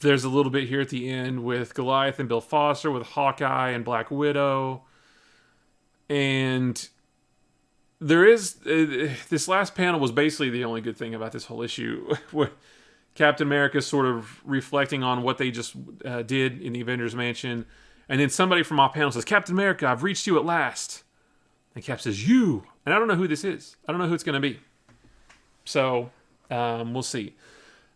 there's a little bit here at the end with Goliath and Bill Foster, with Hawkeye and Black Widow. And there is this last panel was basically the only good thing about this whole issue, where Captain America is sort of reflecting on what they just did in the Avengers Mansion, and then somebody from off panel says, "Captain America, I've reached you at last." And Cap says, "You," and I don't know who this is. I don't know who it's going to be. So we'll see.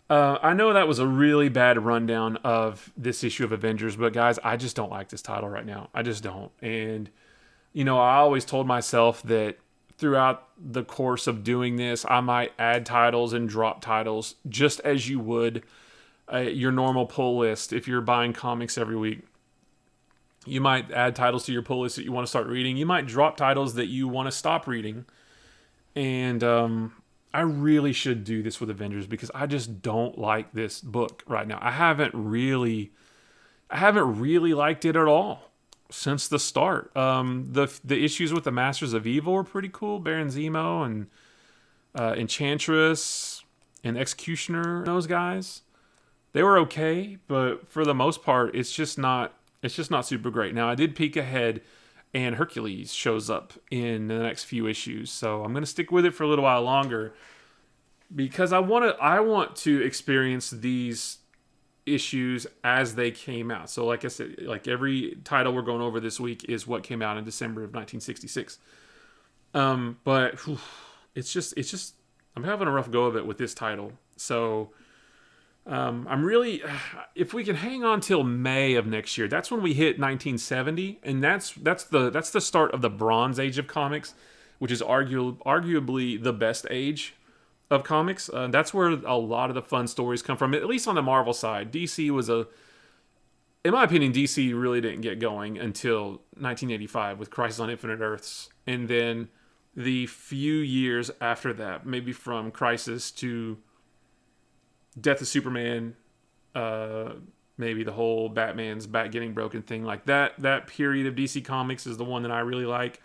I know that was a really bad rundown of this issue of Avengers, but guys, I just don't like this title right now. I just don't. And, I always told myself that throughout the course of doing this, I might add titles and drop titles just as you would your normal pull list if you're buying comics every week. You might add titles to your pull list that you want to start reading. You might drop titles that you want to stop reading. And I really should do this with Avengers because I just don't like this book right now. I haven't really liked it at all since the start. The issues with the Masters of Evil were pretty cool. Baron Zemo and Enchantress and Executioner, those guys, they were okay, but for the most part, it's just not super great. Now, I did peek ahead, and Hercules shows up in the next few issues, so I'm going to stick with it for a little while longer because I want to experience these issues as they came out. So, like I said, like every title we're going over this week is what came out in December of 1966. But it's just I'm having a rough go of it with this title. So. I'm really, if we can hang on till May of next year, that's when we hit 1970, and that's the start of the Bronze Age of comics, which is arguably the best age of comics. That's where a lot of the fun stories come from, at least on the Marvel side. DC was in my opinion, DC really didn't get going until 1985 with Crisis on Infinite Earths, and then the few years after that, maybe from Crisis to Death of Superman, maybe the whole Batman's bat getting broken thing, like that period of DC Comics is the one that I really like.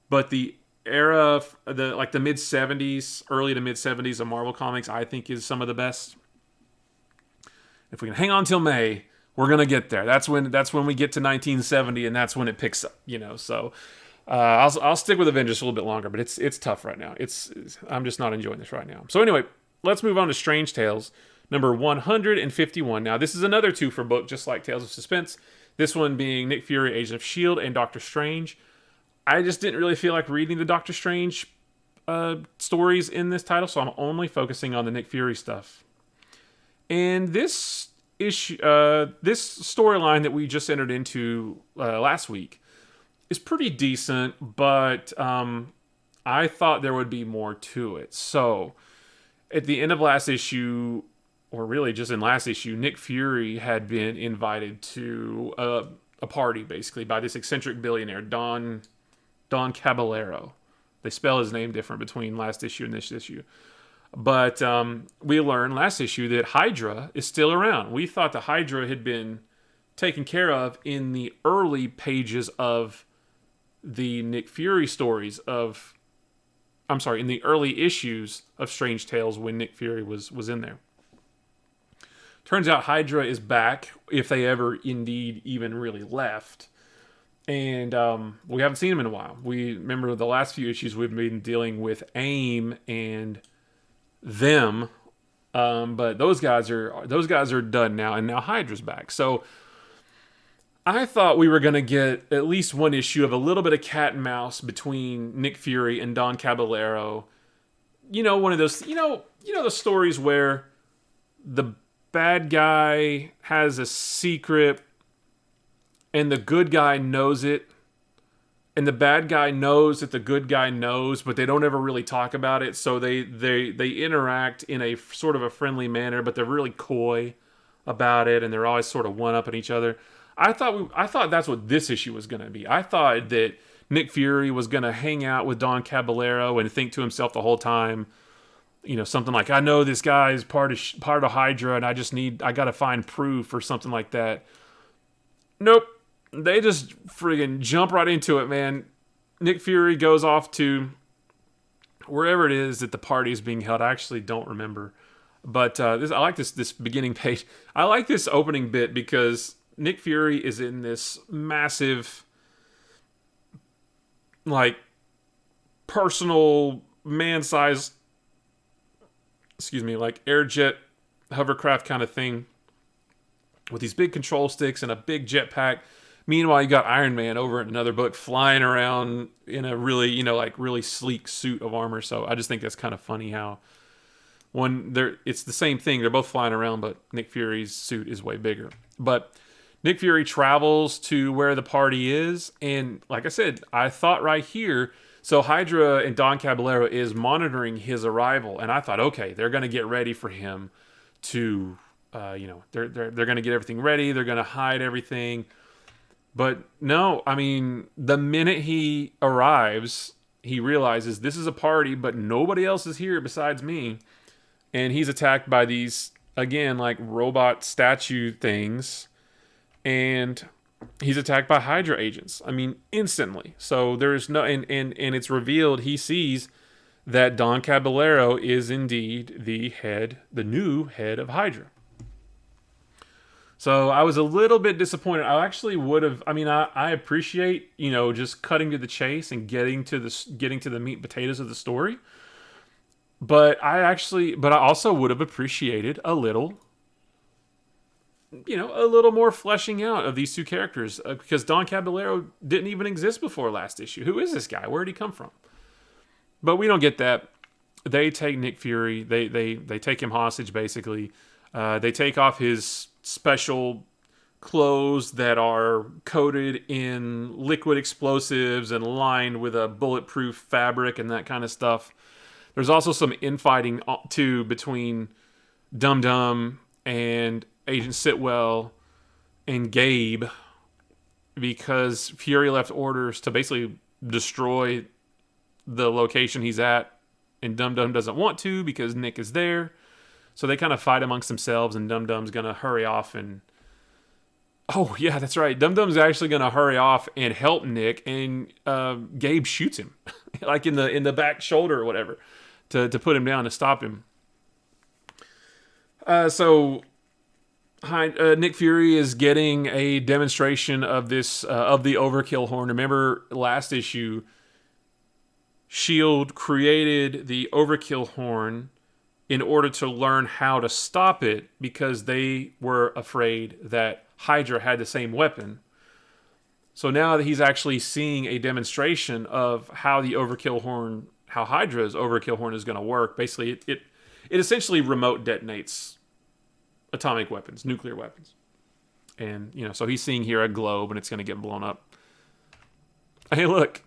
But the era of the mid 70s, early to mid 70s of Marvel Comics, I think is some of the best. If we can hang on till May, we're gonna get there. That's when we get to 1970, and that's when it picks up. So I'll stick with Avengers a little bit longer, but it's tough right now. I'm just not enjoying this right now. So anyway. Let's move on to Strange Tales, number 151. Now, this is another two-for book, just like Tales of Suspense. This one being Nick Fury, Agent of S.H.I.E.L.D., and Doctor Strange. I just didn't really feel like reading the Doctor Strange stories in this title, so I'm only focusing on the Nick Fury stuff. And this issue, this storyline that we just entered into last week is pretty decent, but I thought there would be more to it. So at the end of last issue, or really just in last issue, Nick Fury had been invited to a party, basically, by this eccentric billionaire, Don Caballero. They spell his name different between last issue and this issue. But we learned last issue that Hydra is still around. We thought the Hydra had been taken care of in the early pages of the Nick Fury stories in the early issues of Strange Tales when Nick Fury was in there. Turns out Hydra is back, if they ever indeed even really left. And we haven't seen him in a while. We remember the last few issues we've been dealing with AIM and them. But those guys are done now, and now Hydra's back. So I thought we were going to get at least one issue of a little bit of cat and mouse between Nick Fury and Don Caballero. One of those, the stories where the bad guy has a secret and the good guy knows it, and the bad guy knows that the good guy knows, but they don't ever really talk about it. So they interact in a sort of a friendly manner, but they're really coy about it, and they're always sort of one-upping each other. I thought that's what this issue was going to be. I thought that Nick Fury was going to hang out with Don Caballero and think to himself the whole time, something like, I know this guy is part of Hydra, and I got to find proof or something like that. Nope. They just friggin' jump right into it, man. Nick Fury goes off to wherever it is that the party is being held. I actually don't remember. But I like this beginning page. I like this opening bit because Nick Fury is in this massive, personal man-sized, airjet hovercraft kind of thing with these big control sticks and a big jetpack. Meanwhile, you got Iron Man over in another book flying around in a really, really sleek suit of armor. So I just think that's kind of funny how It's the same thing. They're both flying around, but Nick Fury's suit is way bigger. But Nick Fury travels to where the party is, and like I said, I thought right here, so Hydra and Don Caballero is monitoring his arrival, and I thought, okay, they're going to get ready for him to, they're going to get everything ready, they're going to hide everything. But no, I mean, the minute he arrives, he realizes this is a party, but nobody else is here besides me. And he's attacked by these, again, like robot statue things. And he's attacked by Hydra agents. I mean, instantly. So there's no, and it's revealed, he sees that Don Caballero is indeed the new head of Hydra. So I was a little bit disappointed. I actually would have. I mean, I appreciate just cutting to the chase and getting to the meat and potatoes of the story. But I also would have appreciated a little more fleshing out of these two characters because Don Caballero didn't even exist before last issue. Who is this guy? Where did he come from? But we don't get that. They take Nick Fury. They take him hostage basically. They take off his special clothes that are coated in liquid explosives and lined with a bulletproof fabric and that kind of stuff. There's also some infighting too between Dum Dum and Agent Sitwell and Gabe because Fury left orders to basically destroy the location he's at, and Dum Dum doesn't want to because Nick is there. So they kind of fight amongst themselves, and Dum Dum's gonna hurry off and... Oh, yeah, that's right. Dum Dum's actually gonna hurry off and help Nick, and Gabe shoots him, like in the back shoulder or whatever, to put him down, to stop him. So Nick Fury is getting a demonstration of this of the Overkill Horn. Remember last issue, S.H.I.E.L.D. created the Overkill Horn in order to learn how to stop it because they were afraid that Hydra had the same weapon. So now that he's actually seeing a demonstration of how the Overkill Horn, how Hydra's Overkill Horn is going to work, basically it essentially remote detonates atomic weapons, nuclear weapons. And, so he's seeing here a globe and it's going to get blown up. Hey, look.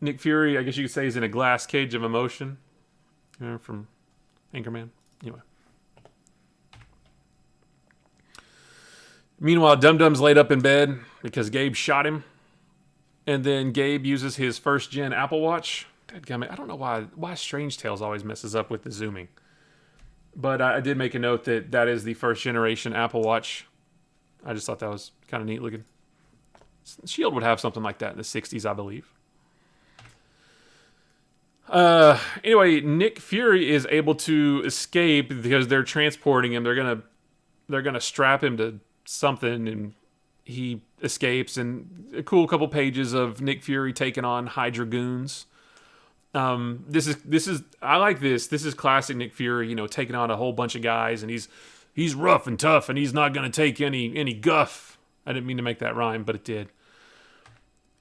Nick Fury, I guess you could say, is in a glass cage of emotion. From Anchorman. Anyway. Meanwhile, Dum Dum's laid up in bed because Gabe shot him. And then Gabe uses his first-gen Apple Watch. Dadgummit, I don't know why Strange Tales always messes up with the zooming. But I did make a note that is the first-generation Apple Watch. I just thought that was kind of neat looking. S.H.I.E.L.D. would have something like that in the 60s, I believe. Anyway, Nick Fury is able to escape because they're transporting him. They're gonna strap him to something, and he escapes. And a cool couple pages of Nick Fury taking on Hydra goons. This is I like this. This is classic Nick Fury. Taking on a whole bunch of guys, and he's rough and tough, and he's not gonna take any guff. I didn't mean to make that rhyme, but it did.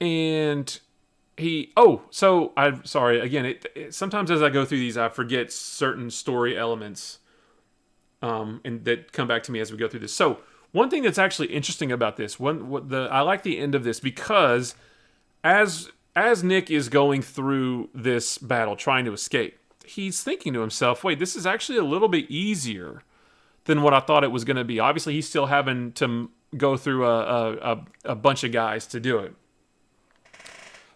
And I'm sorry. Again, sometimes as I go through these, I forget certain story elements, and that come back to me as we go through this. So one thing that's actually interesting about this, I like the end of this because as Nick is going through this battle, trying to escape, he's thinking to himself, "Wait, this is actually a little bit easier than what I thought it was going to be." Obviously, he's still having to go through a bunch of guys to do it.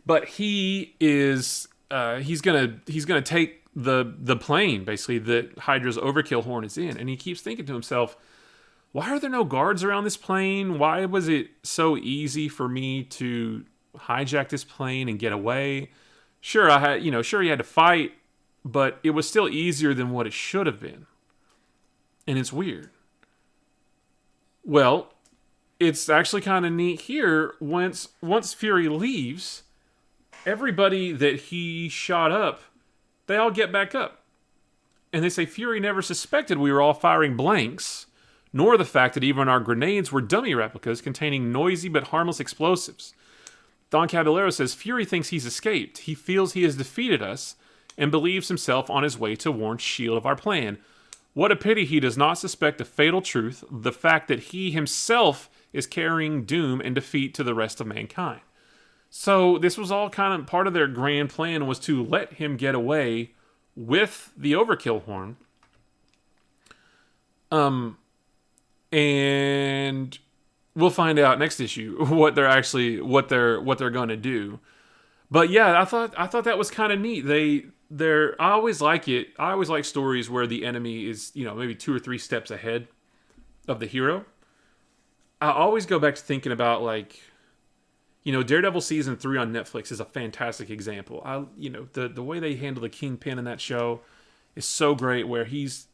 But he is he's gonna take the plane basically that Hydra's Overkill Horn is in, and he keeps thinking to himself, why are there no guards around this plane? Why was it so easy for me to hijack this plane and get away? Sure, he had to fight, but it was still easier than what it should have been. And it's weird. Well, it's actually kind of neat here. Once Fury leaves, everybody that he shot up, they all get back up. And they say Fury never suspected we were all firing blanks, nor the fact that even our grenades were dummy replicas containing noisy but harmless explosives. Don Caballero says Fury thinks he's escaped. He feels he has defeated us, and believes himself on his way to warn S.H.I.E.L.D. of our plan. What a pity he does not suspect the fatal truth, the fact that he himself is carrying doom and defeat to the rest of mankind. So this was all kind of part of their grand plan, was to let him get away with the Overkill horn. And we'll find out next issue what they're going to do. But yeah, I thought that was kind of neat. I always like it. I always like stories where the enemy is, maybe 2 or 3 steps ahead of the hero. I always go back to thinking about, like, Daredevil season 3 on Netflix is a fantastic example. The way they handle the Kingpin in that show is so great, where he's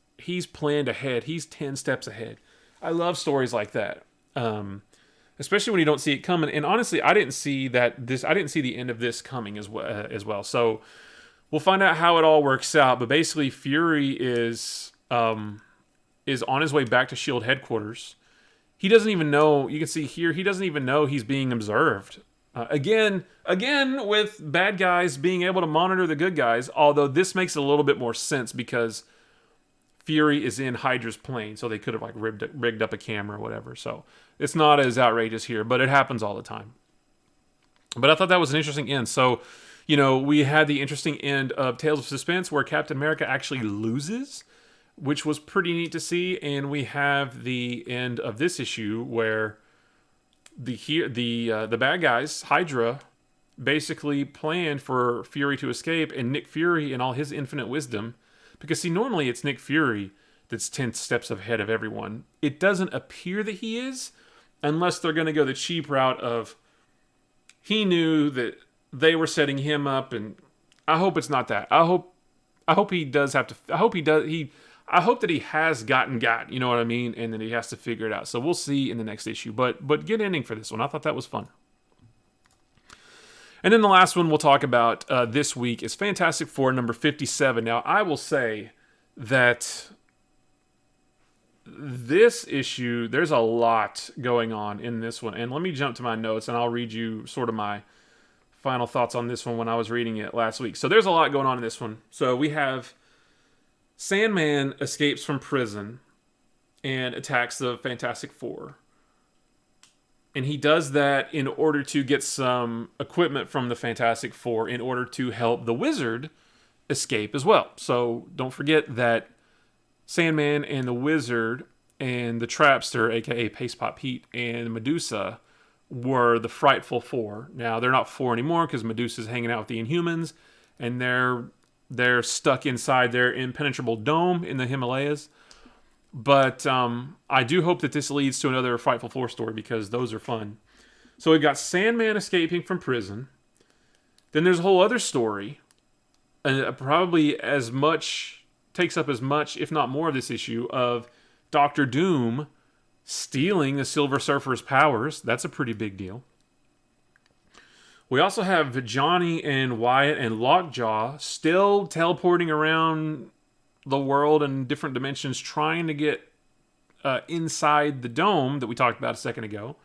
planned ahead. He's 10 steps ahead. I love stories like that. Especially when you don't see it coming. And honestly, I didn't see the end of this coming as well. So we'll find out how it all works out. But basically, Fury is on his way back to S.H.I.E.L.D. headquarters. He doesn't even know. You can see here, he doesn't even know he's being observed. Again, with bad guys being able to monitor the good guys. Although this makes a little bit more sense because Fury is in Hydra's plane, so they could have rigged up a camera or whatever. So it's not as outrageous here, but it happens all the time. But I thought that was an interesting end. So, we had the interesting end of Tales of Suspense, where Captain America actually loses, which was pretty neat to see. And we have the end of this issue where the bad guys, Hydra, basically planned for Fury to escape, and Nick Fury, in all his infinite wisdom, because see, normally it's Nick Fury that's 10 steps ahead of everyone. It doesn't appear that he is, unless they're going to go the cheap route of he knew that they were setting him up, and I hope it's not that. I hope he does have to. I hope that he has gotten got. You know what I mean? And then he has to figure it out. So we'll see in the next issue. But good ending for this one. I thought that was fun. And then the last one we'll talk about this week is Fantastic Four number 57. Now, I will say that this issue, there's a lot going on in this one. And let me jump to my notes, and I'll read you sort of my final thoughts on this one when I was reading it last week. So there's a lot going on in this one. So we have Sandman escapes from prison and attacks the Fantastic Four. And he does that in order to get some equipment from the Fantastic Four in order to help the Wizard escape as well. So don't forget that Sandman and the Wizard and the Trapster, aka Paste Pot Pete, and Medusa were the Frightful Four. Now, they're not 4 anymore because Medusa's hanging out with the Inhumans, and they're stuck inside their impenetrable dome in the Himalayas. But I do hope that this leads to another Frightful Four story, because those are fun. So we've got Sandman escaping from prison. Then there's a whole other story, and probably takes up as much, if not more, of this issue, of Doctor Doom stealing the Silver Surfer's powers. That's a pretty big deal. We also have Johnny and Wyatt and Lockjaw still teleporting around the world in different dimensions, trying to get inside the dome that we talked about a second ago,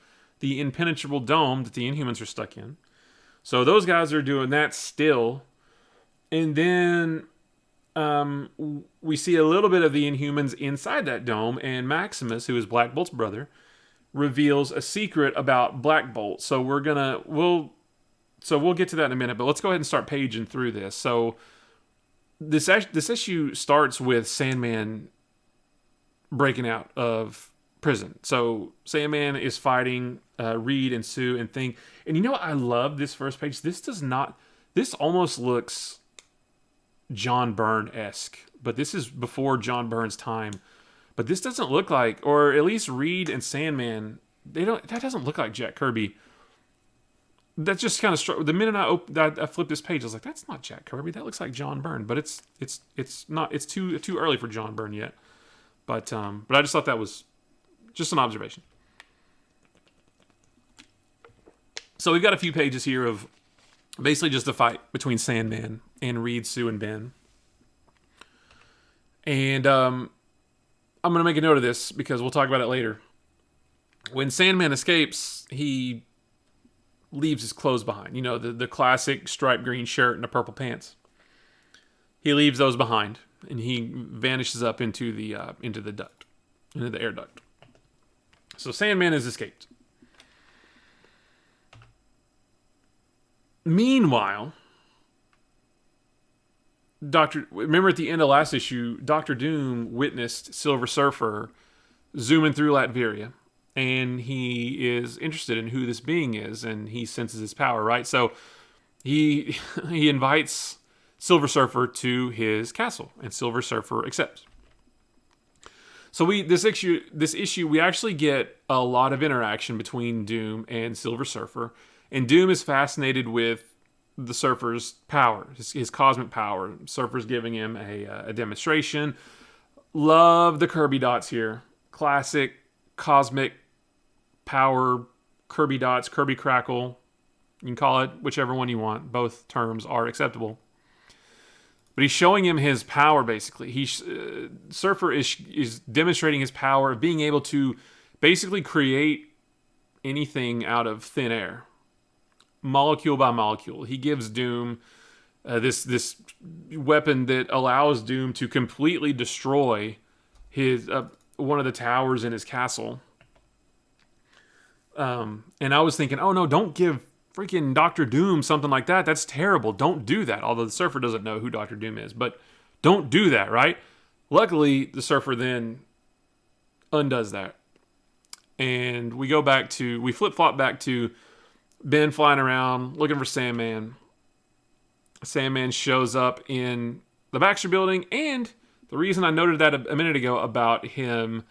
the impenetrable dome that the Inhumans are stuck in. So those guys are doing that still. And then we see a little bit of the Inhumans inside that dome, and Maximus, who is Black Bolt's brother, reveals a secret about Black Bolt. So we'll get to that in a minute, but let's go ahead and start paging through this. So this issue starts with Sandman breaking out of prison. So Sandman is fighting Reed and Sue and Thing. And you know what? I love this first page. This almost looks John Byrne-esque, but this is before John Byrne's time. But this doesn't look like, or at least Reed and Sandman, that doesn't look like Jack Kirby. That just kind of struck. The minute I flipped this page, I was like, "That's not Jack Kirby. That looks like John Byrne." But it's not. It's too early for John Byrne yet. But I just thought that was just an observation. So we've got a few pages here of basically just a fight between Sandman and Reed, Sue, and Ben. And I'm going to make a note of this because we'll talk about it later. When Sandman escapes, he leaves his clothes behind. You know, the classic striped green shirt and the purple pants. he leaves those behind, and he vanishes up into the duct, into the air duct. So Sandman has escaped. Meanwhile, remember at the end of last issue, Doctor Doom witnessed Silver Surfer zooming through Latveria, and he is interested in who this being is, and he senses his power, right? So he invites Silver Surfer to his castle, and Silver Surfer accepts. So this issue we actually get a lot of interaction between Doom and Silver Surfer, and Doom is fascinated with the Surfer's power, his cosmic power. Surfer's giving him a demonstration. Love the Kirby dots here. Classic cosmic power Kirby dots, Kirby crackle. You can call it whichever one you want. Both terms are acceptable. But he's showing him his power, basically. Surfer is demonstrating his power of being able to basically create anything out of thin air, molecule by molecule. He gives Doom this weapon that allows Doom to completely destroy his one of the towers in his castle. And I was thinking, oh no, don't give freaking Doctor Doom something like that. That's terrible. Don't do that. Although the Surfer doesn't know who Doctor Doom is, but don't do that, right? Luckily, the Surfer then undoes that. And we flip-flop back to Ben flying around looking for Sandman. Sandman shows up in the Baxter building, and the reason I noted that a minute ago about him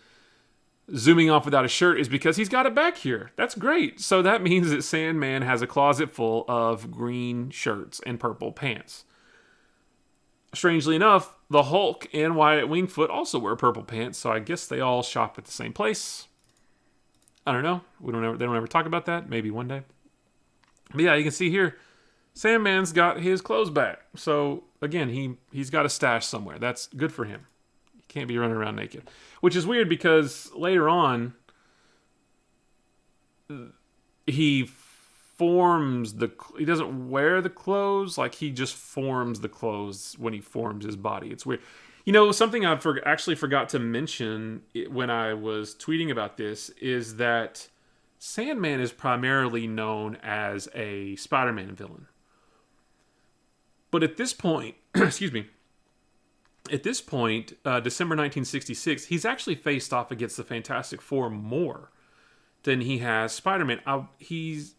zooming off without a shirt is because he's got it back here. That's great. So that means that Sandman has a closet full of green shirts and purple pants. Strangely enough, the Hulk and Wyatt Wingfoot also wear purple pants, so I guess they all shop at the same place. I don't know. They don't ever talk about that. Maybe one day. But yeah, you can see here, Sandman's got his clothes back. So again, he's got a stash somewhere. That's good for him. He can't be running around naked. Which is weird because later on, he doesn't wear the clothes. Like, he just forms the clothes when he forms his body. It's weird. You know, something I actually forgot to mention when I was tweeting about this is that Sandman is primarily known as a Spider-Man villain. But at this point, excuse me, December 1966, he's actually faced off against the Fantastic Four more than he has Spider-Man.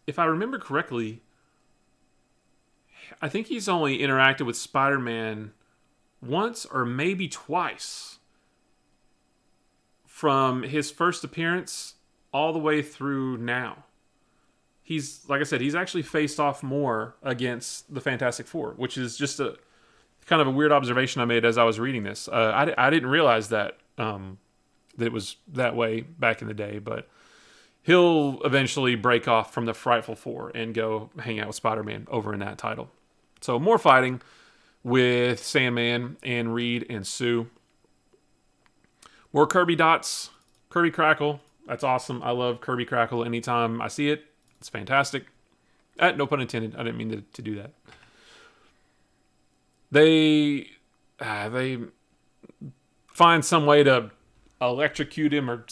If I remember correctly, I think he's only interacted with Spider-Man once or maybe twice from his first appearance all the way through now. Like I said, he's actually faced off more against the Fantastic Four, which is just a kind of a weird observation I made as I was reading this. I didn't realize that it was that way back in the day, but he'll eventually break off from the Frightful Four and go hang out with Spider-Man over in that title. So more fighting with Sandman and Reed and Sue. More Kirby dots, Kirby Crackle. That's awesome. I love Kirby Crackle anytime I see it. It's fantastic. No pun intended. I didn't mean to do that. They find some way to electrocute him or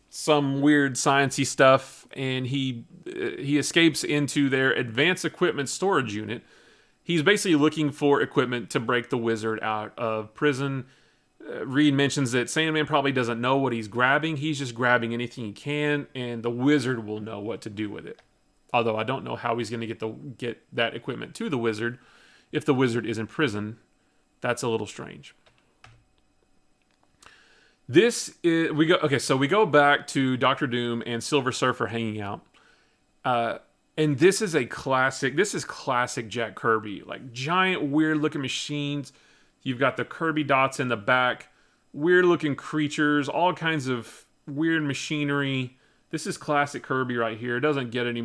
some weird sciencey stuff, and he escapes into their advanced equipment storage unit. He's basically looking for equipment to break the Wizard out of prison. Reed mentions that Sandman probably doesn't know what he's grabbing. He's just grabbing anything he can, and the Wizard will know what to do with it. Although I don't know how he's going to get that equipment to the Wizard if the Wizard is in prison. That's a little strange. We go back to Doctor Doom and Silver Surfer hanging out. And this is classic Jack Kirby. Like, giant, weird-looking machines. You've got the Kirby dots in the back. Weird-looking creatures. All kinds of weird machinery. This is classic Kirby right here. It doesn't get any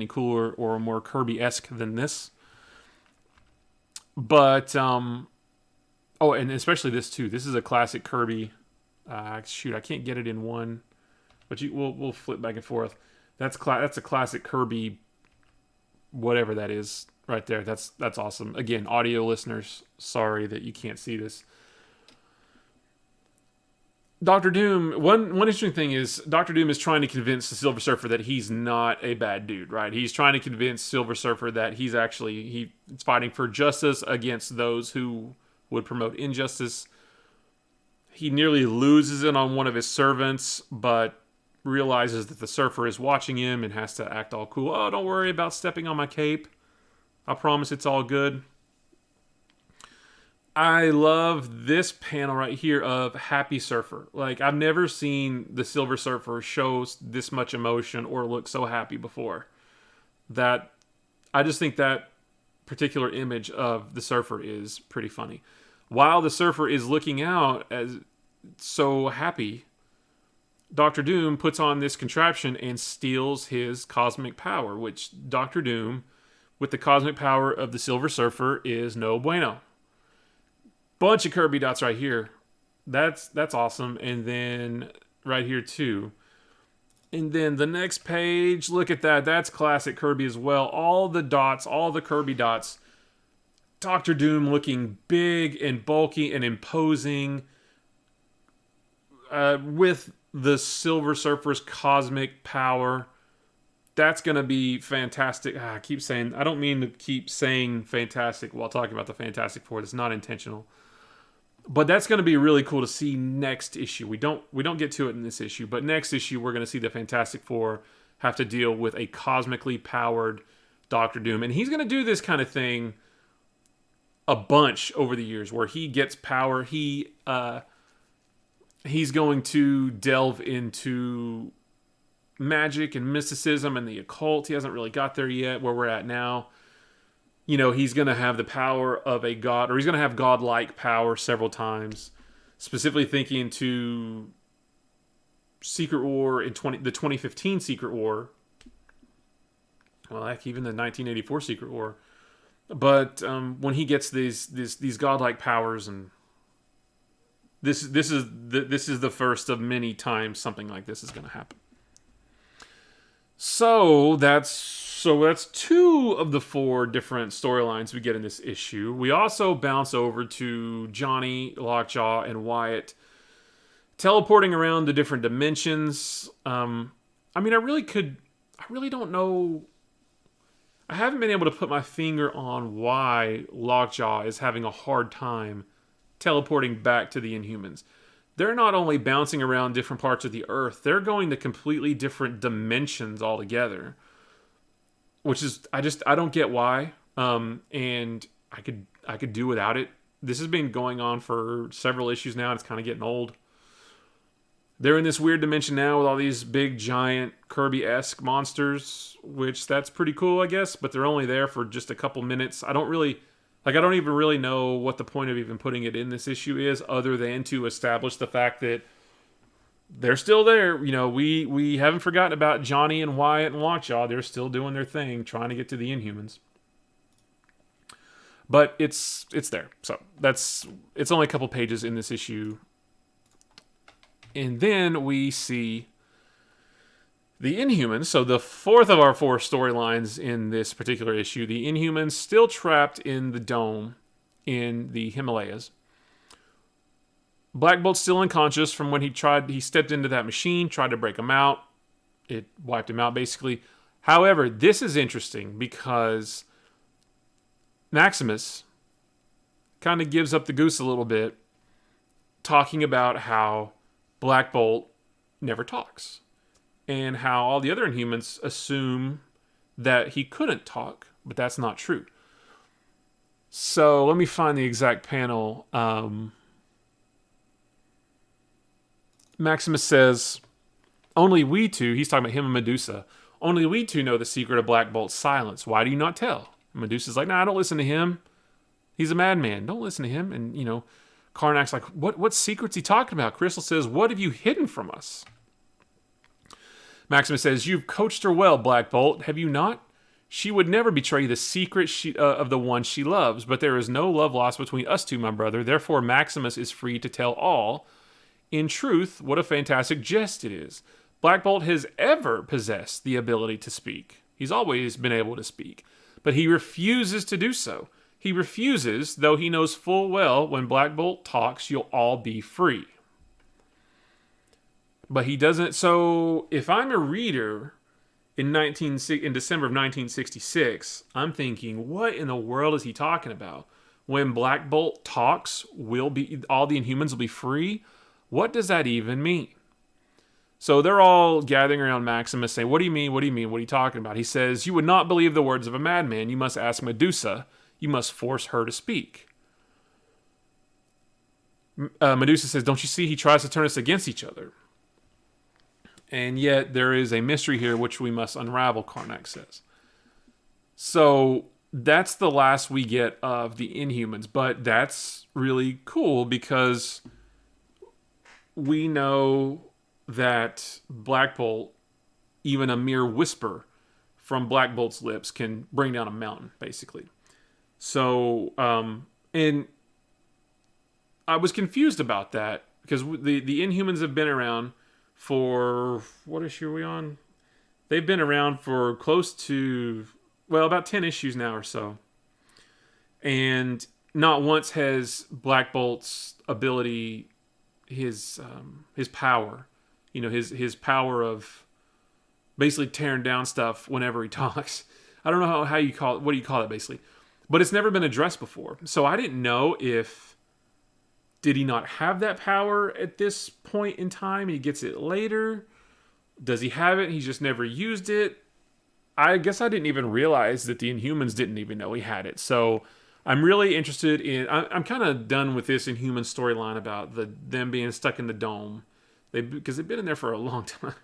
cooler or more Kirby-esque than this. But, and especially this, too. This is a classic Kirby. I can't get it in one. But we'll flip back and forth. That's a classic Kirby, whatever that is, right there. That's awesome. Again, audio listeners, sorry that you can't see this. Doctor Doom, one interesting thing is Doctor Doom is trying to convince the Silver Surfer that he's not a bad dude, right? He's trying to convince Silver Surfer that he's fighting for justice against those who would promote injustice. He nearly loses it on one of his servants, but realizes that the Surfer is watching him and has to act all cool. Oh, don't worry about stepping on my cape. I promise it's all good. I love this panel right here of Happy Surfer. Like, I've never seen the Silver Surfer show this much emotion or look so happy before. That, I just think that particular image of the Surfer is pretty funny. While the Surfer is looking out as so happy, Doctor Doom puts on this contraption and steals his cosmic power, which Doctor Doom, with the cosmic power of the Silver Surfer, is no bueno. Bunch of Kirby dots right here. That's awesome. And then right here too. And then the next page, look at that. That's classic Kirby as well. All the dots, all the Kirby dots. Doctor Doom looking big and bulky and imposing with the Silver Surfer's cosmic power. That's going to be fantastic. I keep saying, I don't mean to keep saying fantastic while talking about the Fantastic Four. That's not intentional. But that's going to be really cool to see next issue. We don't get to it in this issue, but next issue we're going to see the Fantastic Four have to deal with a cosmically powered Doctor Doom. And he's going to do this kind of thing a bunch over the years where he gets power. He's going to delve into magic and mysticism and the occult. He hasn't really got there yet where we're at now. You know, he's going to have the power of a god, or he's going to have godlike power several times. Specifically thinking to Secret War in the 2015 Secret War. Well, heck, even the 1984 Secret War. But when he gets these godlike powers, and this is the first of many times something like this is going to happen. So that's two of the four different storylines we get in this issue. We also bounce over to Johnny, Lockjaw, and Wyatt teleporting around to different dimensions. I really don't know. I haven't been able to put my finger on why Lockjaw is having a hard time teleporting back to the Inhumans. They're not only bouncing around different parts of the Earth, they're going to completely different dimensions altogether. Which is, I don't get why. And I could do without it. This has been going on for several issues now, and it's kind of getting old. They're in this weird dimension now with all these big, giant, Kirby-esque monsters, which that's pretty cool, I guess, but they're only there for just a couple minutes. I don't even really know what the point of even putting it in this issue is, other than to establish the fact that they're still there. You know, we haven't forgotten about Johnny and Wyatt and Lockjaw. They're still doing their thing, trying to get to the Inhumans. But it's there. So it's only a couple pages in this issue. And then we see the Inhumans. So the fourth of our four storylines in this particular issue, the Inhumans still trapped in the dome in the Himalayas. Black Bolt's still unconscious from when he stepped into that machine, tried to break him out. It wiped him out, basically. However, this is interesting because Maximus kind of gives up the goose a little bit, talking about how Black Bolt never talks, and how all the other Inhumans assume that he couldn't talk, but that's not true. So let me find the exact panel. Maximus says, only we two, he's talking about him and Medusa, only we two know the secret of Black Bolt's silence. Why do you not tell? And Medusa's like, nah, don't listen to him. He's a madman. Don't listen to him. And, Karnak's like, what secret's he talking about? Crystal says, what have you hidden from us? Maximus says, you've coached her well, Black Bolt, have you not? She would never betray the secret of the one she loves, but there is no love lost between us two, my brother. Therefore, Maximus is free to tell all. In truth, what a fantastic jest it is. Black Bolt has ever possessed the ability to speak. He's always been able to speak. But he refuses to do so. He refuses, though he knows full well when Black Bolt talks, you'll all be free. But he doesn't. So if I'm a reader in December of 1966, I'm thinking, what in the world is he talking about? When Black Bolt talks, all the Inhumans will be free? What does that even mean? So they're all gathering around Maximus saying, what do you mean? What do you mean? What are you talking about? He says, you would not believe the words of a madman. You must ask Medusa. You must force her to speak. Medusa says, don't you see he tries to turn us against each other? And yet there is a mystery here which we must unravel, Karnak says. So that's the last we get of the Inhumans. But that's really cool because we know that Black Bolt, even a mere whisper from Black Bolt's lips, can bring down a mountain, basically. So, and I was confused about that because the Inhumans have been around for, what issue are we on? They've been around for close to, about 10 issues now or so. And not once has Black Bolt's ability, his power, his power of basically tearing down stuff whenever he talks. I don't know how you call it, what do you call it basically? But it's never been addressed before. So I didn't know did he not have that power at this point in time? He gets it later. Does he have it? He's just never used it. I guess I didn't even realize that the Inhumans didn't even know he had it. So I'm really interested in... I'm kind of done with this Inhuman storyline about them being stuck in the dome. Because they've been in there for a long time.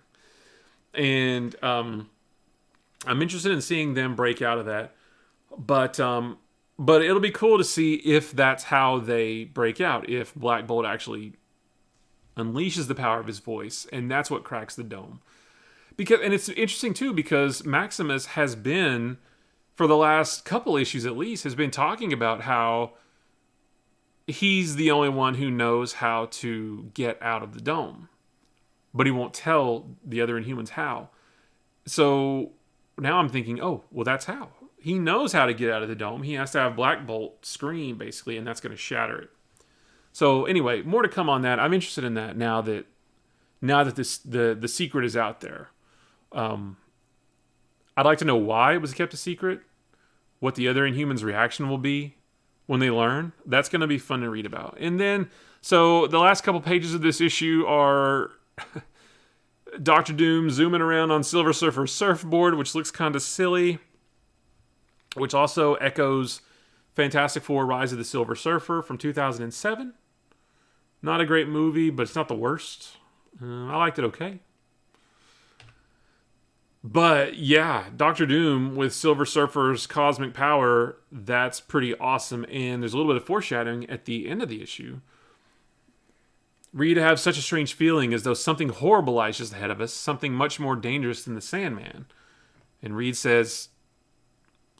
And I'm interested in seeing them break out of that. But it'll be cool to see if that's how they break out. If Black Bolt actually unleashes the power of his voice, and that's what cracks the dome. And it's interesting too because Maximus has been, for the last couple issues at least, has been talking about how he's the only one who knows how to get out of the dome, but he won't tell the other Inhumans how. So now I'm thinking, oh, well, that's how. He knows how to get out of the dome. He has to have Black Bolt scream, basically, and that's going to shatter it. So anyway, more to come on that. I'm interested in that now that the secret is out there. I'd like to know why it was kept a secret, what the other Inhumans' reaction will be when they learn. That's going to be fun to read about. And then, so the last couple pages of this issue are Dr. Doom zooming around on Silver Surfer's surfboard, which looks kind of silly, which also echoes Fantastic Four: Rise of the Silver Surfer from 2007. Not a great movie, but it's not the worst. I liked it okay. But yeah, Dr. Doom with Silver Surfer's cosmic power, that's pretty awesome. And there's a little bit of foreshadowing at the end of the issue. Read have such a strange feeling as though something horrible lies just ahead of us, something much more dangerous than the Sandman. And Reed says,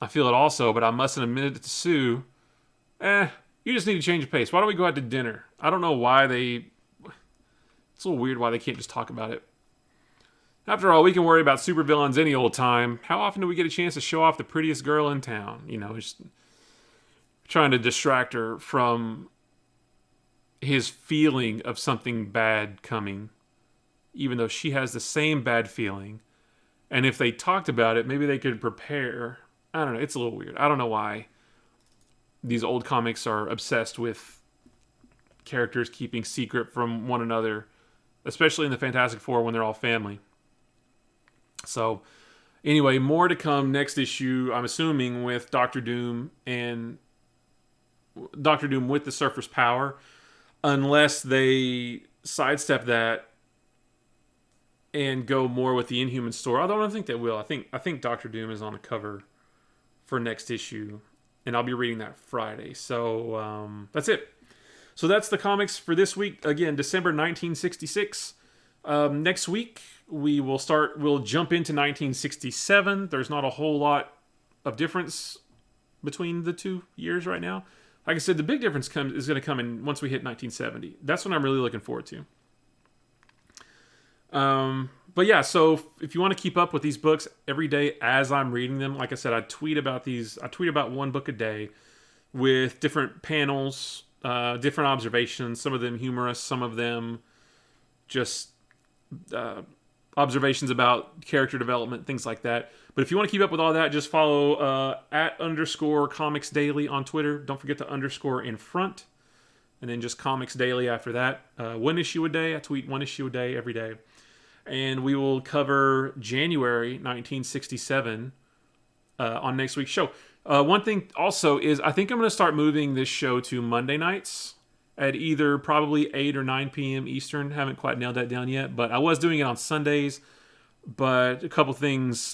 I feel it also, but I mustn't admit it to Sue. You just need to change of pace. Why don't we go out to dinner? I don't know why it's a little weird why they can't just talk about it. After all, we can worry about supervillains any old time. How often do we get a chance to show off the prettiest girl in town? Just trying to distract her from his feeling of something bad coming, even though she has the same bad feeling. And if they talked about it, maybe they could prepare. I don't know. It's a little weird. I don't know why these old comics are obsessed with characters keeping secret from one another, especially in the Fantastic Four when they're all family. So, anyway, more to come next issue, I'm assuming, with Doctor Doom with the Surfer's power, unless they sidestep that and go more with the Inhuman story. Although I don't think they will. I think Doctor Doom is on the cover for next issue, and I'll be reading that Friday. So that's it. So that's the comics for this week. Again, December 1966. Next week we'll jump into 1967. There's not a whole lot of difference between the 2 years right now. Like I said, the big difference is going to come in once we hit 1970. That's what I'm really looking forward to. But yeah, so if you want to keep up with these books every day as I'm reading them, like I said, I tweet about these. I tweet about one book a day with different panels, different observations. Some of them humorous, some of them just observations about character development, things like that. But if you want to keep up with all that, just follow @_comics daily on Twitter. Don't forget the underscore in front, and then just comics daily after that. One issue a day. I tweet one issue a day every day. And we will cover January 1967 on next week's show. One thing also is I think I'm going to start moving this show to Monday nights at either probably 8 or 9 p.m. Eastern. Haven't quite nailed that down yet, but I was doing it on Sundays. But a couple things.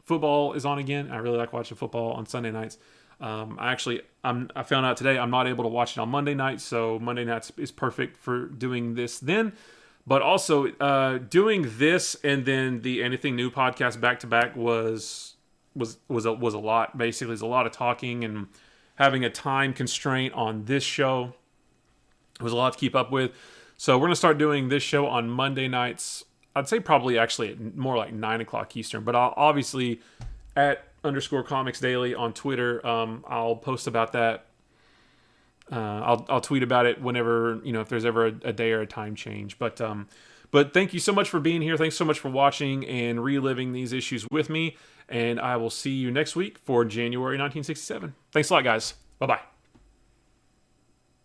Football is on again. I really like watching football on Sunday nights. I found out today I'm not able to watch it on Monday nights, so Monday nights is perfect for doing this then. But also, doing this and then the Anything New podcast back to back was a lot. Basically, there's a lot of talking and having a time constraint on this show. It was a lot to keep up with. So we're gonna start doing this show on Monday nights. I'd say probably actually more like 9 o'clock Eastern. But I'll obviously @_comics daily on Twitter. I'll post about that. I'll tweet about it whenever, if there's ever a day or a time change. But thank you so much for being here. Thanks so much for watching and reliving these issues with me. And I will see you next week for January 1967. Thanks a lot, guys. Bye-bye.